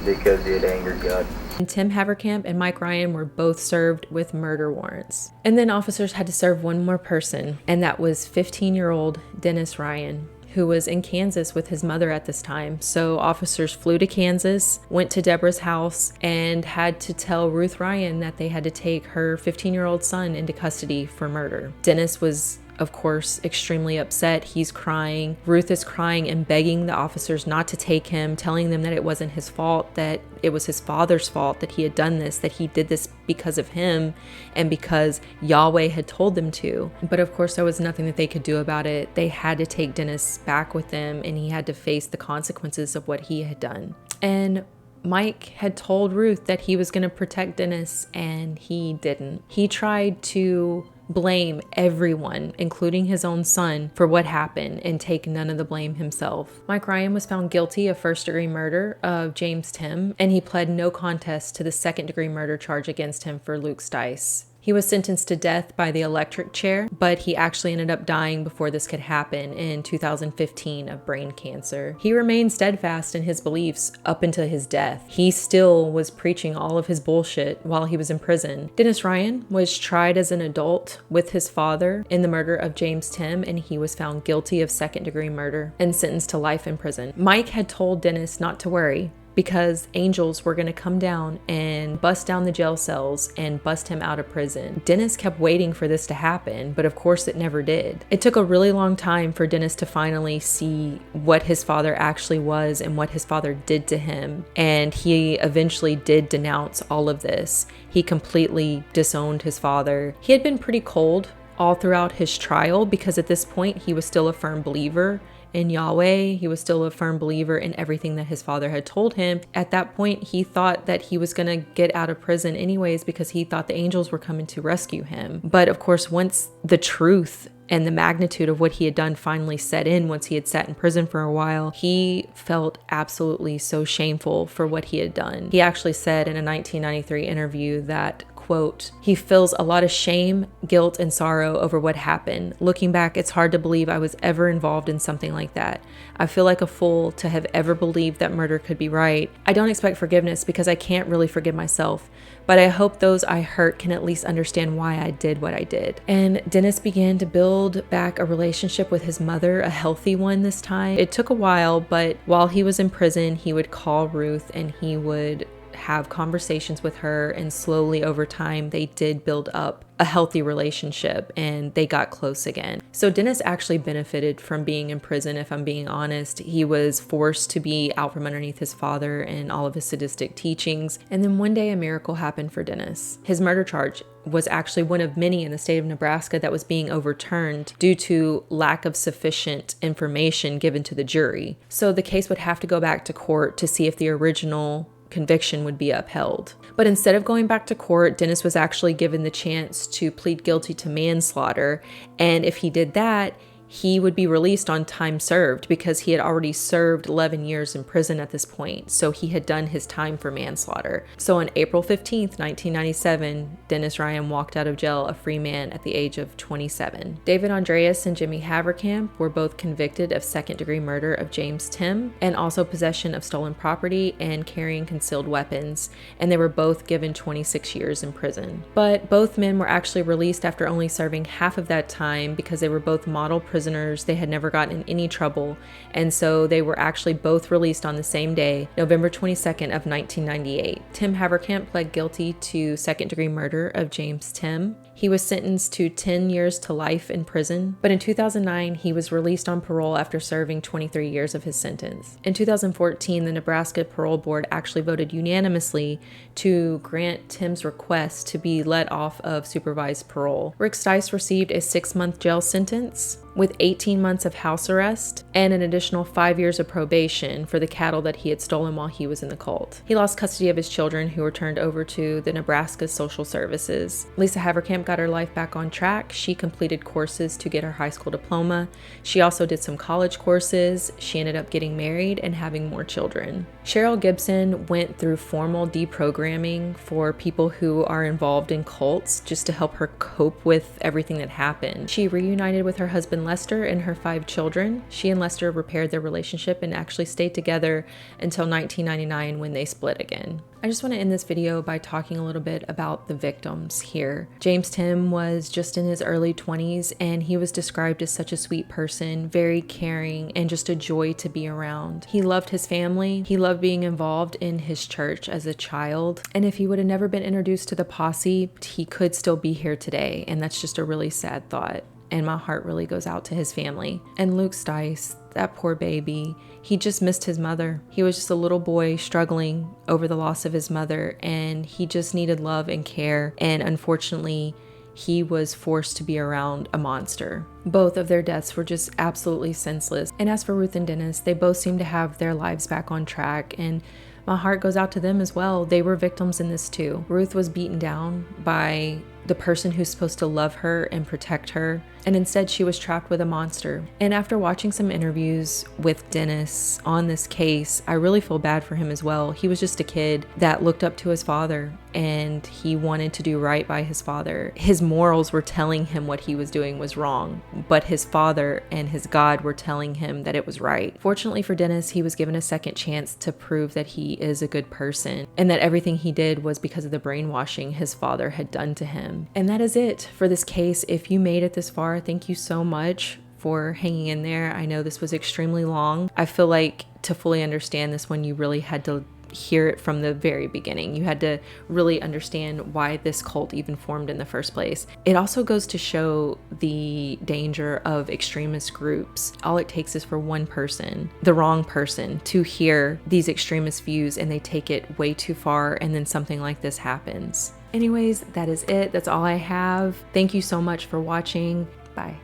Because he had angered God. And Tim Haverkamp and Mike Ryan were both served with murder warrants. And then officers had to serve one more person, and that was 15-year-old Dennis Ryan, who was in Kansas with his mother at this time. So officers flew to Kansas, went to Deborah's house, and had to tell Ruth Ryan that they had to take her 15-year-old son into custody for murder. Dennis was, of course, extremely upset. He's crying. Ruth is crying and begging the officers not to take him, telling them that it wasn't his fault, that it was his father's fault that he had done this, that he did this because of him and because Yahweh had told them to. But of course, there was nothing that they could do about it. They had to take Dennis back with them, and he had to face the consequences of what he had done. And Mike had told Ruth that he was going to protect Dennis, and he didn't. He tried to blame everyone, including his own son, for what happened and take none of the blame himself. Mike Ryan was found guilty of first-degree murder of James Tim, and he pled no contest to the second-degree murder charge against him for Luke Stice. He was sentenced to death by the electric chair, but he actually ended up dying before this could happen in 2015 of brain cancer. He remained steadfast in his beliefs up until his death. He still was preaching all of his bullshit while he was in prison. Dennis Ryan was tried as an adult with his father in the murder of James Tim, and he was found guilty of second-degree murder and sentenced to life in prison. Mike had told Dennis not to worry, because angels were going to come down and bust down the jail cells and bust him out of prison. Dennis kept waiting for this to happen, but of course it never did. It took a really long time for Dennis to finally see what his father actually was and what his father did to him, and he eventually did denounce all of this. He completely disowned his father. He had been pretty cold all throughout his trial because at this point he was still a firm believer in Yahweh. He was still a firm believer in everything that his father had told him. At that point, he thought that he was going to get out of prison anyways because he thought the angels were coming to rescue him. But of course, once the truth and the magnitude of what he had done finally set in, once he had sat in prison for a while, he felt absolutely so shameful for what he had done. He actually said in a 1993 interview that, quote, he feels a lot of shame, guilt, and sorrow over what happened. Looking back, it's hard to believe I was ever involved in something like that. I feel like a fool to have ever believed that murder could be right. I don't expect forgiveness because I can't really forgive myself, but I hope those I hurt can at least understand why I did what I did. And Dennis began to build back a relationship with his mother, a healthy one this time. It took a while, but while he was in prison, he would call Ruth and he would have conversations with her, and slowly over time they did build up a healthy relationship and they got close again. So Dennis actually benefited from being in prison, if I'm being honest. He was forced to be out from underneath his father and all of his sadistic teachings. And then one day a miracle happened for Dennis. His murder charge was actually one of many in the state of Nebraska that was being overturned due to lack of sufficient information given to the jury. So the case would have to go back to court to see if the original conviction would be upheld. But instead of going back to court, Dennis was actually given the chance to plead guilty to manslaughter. And if he did that, he would be released on time served because he had already served 11 years in prison at this point. So he had done his time for manslaughter. So on April 15th, 1997, Dennis Ryan walked out of jail a free man at the age of 27. David Andreas and Jimmy Haverkamp were both convicted of second-degree murder of James Tim and also possession of stolen property and carrying concealed weapons, and they were both given 26 years in prison. But both men were actually released after only serving half of that time because they were both model prisoners. They had never gotten in any trouble, and so they were actually both released on the same day, November 22nd of 1998. Tim Haverkamp pled guilty to second-degree murder of James Tim. He was sentenced to 10 years to life in prison, but in 2009, he was released on parole after serving 23 years of his sentence. In 2014, the Nebraska Parole Board actually voted unanimously to grant Tim's request to be let off of supervised parole. Rick Stice received a 6-month jail sentence with 18 months of house arrest and an additional 5 years of probation for the cattle that he had stolen while he was in the cult. He lost custody of his children, who were turned over to the Nebraska Social Services. Lisa Haverkamp got her life back on track. She completed courses to get her high school diploma. She also did some college courses. She ended up getting married and having more children. Cheryl Gibson went through formal deprogramming for people who are involved in cults just to help her cope with everything that happened. She reunited with her husband Lester and her 5 children. She and Lester repaired their relationship and actually stayed together until 1999 when they split again. I just want to end this video by talking a little bit about the victims here. James Tim was just in his early 20s, and he was described as such a sweet person, very caring, and just a joy to be around. He loved his family. He loved being involved in his church as a child. And if he would have never been introduced to the posse, he could still be here today. And that's just a really sad thought. And my heart really goes out to his family. And Luke Stice, that poor baby, he just missed his mother. He was just a little boy struggling over the loss of his mother, and he just needed love and care. And unfortunately, he was forced to be around a monster. Both of their deaths were just absolutely senseless. And as for Ruth and Dennis, they both seem to have their lives back on track, and my heart goes out to them as well. They were victims in this too. Ruth was beaten down by the person who's supposed to love her and protect her, and instead she was trapped with a monster. And after watching some interviews with Dennis on this case, I really feel bad for him as well. He was just a kid that looked up to his father, and he wanted to do right by his father. His morals were telling him what he was doing was wrong, but his father and his God were telling him that it was right. Fortunately for Dennis, he was given a second chance to prove that he is a good person, and that everything he did was because of the brainwashing his father had done to him. And that is it for this case. If you made it this far, thank you so much for hanging in there. I know this was extremely long. I feel like to fully understand this one, you really had to hear it from the very beginning. You had to really understand why this cult even formed in the first place. It also goes to show the danger of extremist groups. All it takes is for one person, the wrong person, to hear these extremist views, and they take it way too far, and then something like this happens. Anyways, that is it. That's all I have. Thank you so much for watching. Bye.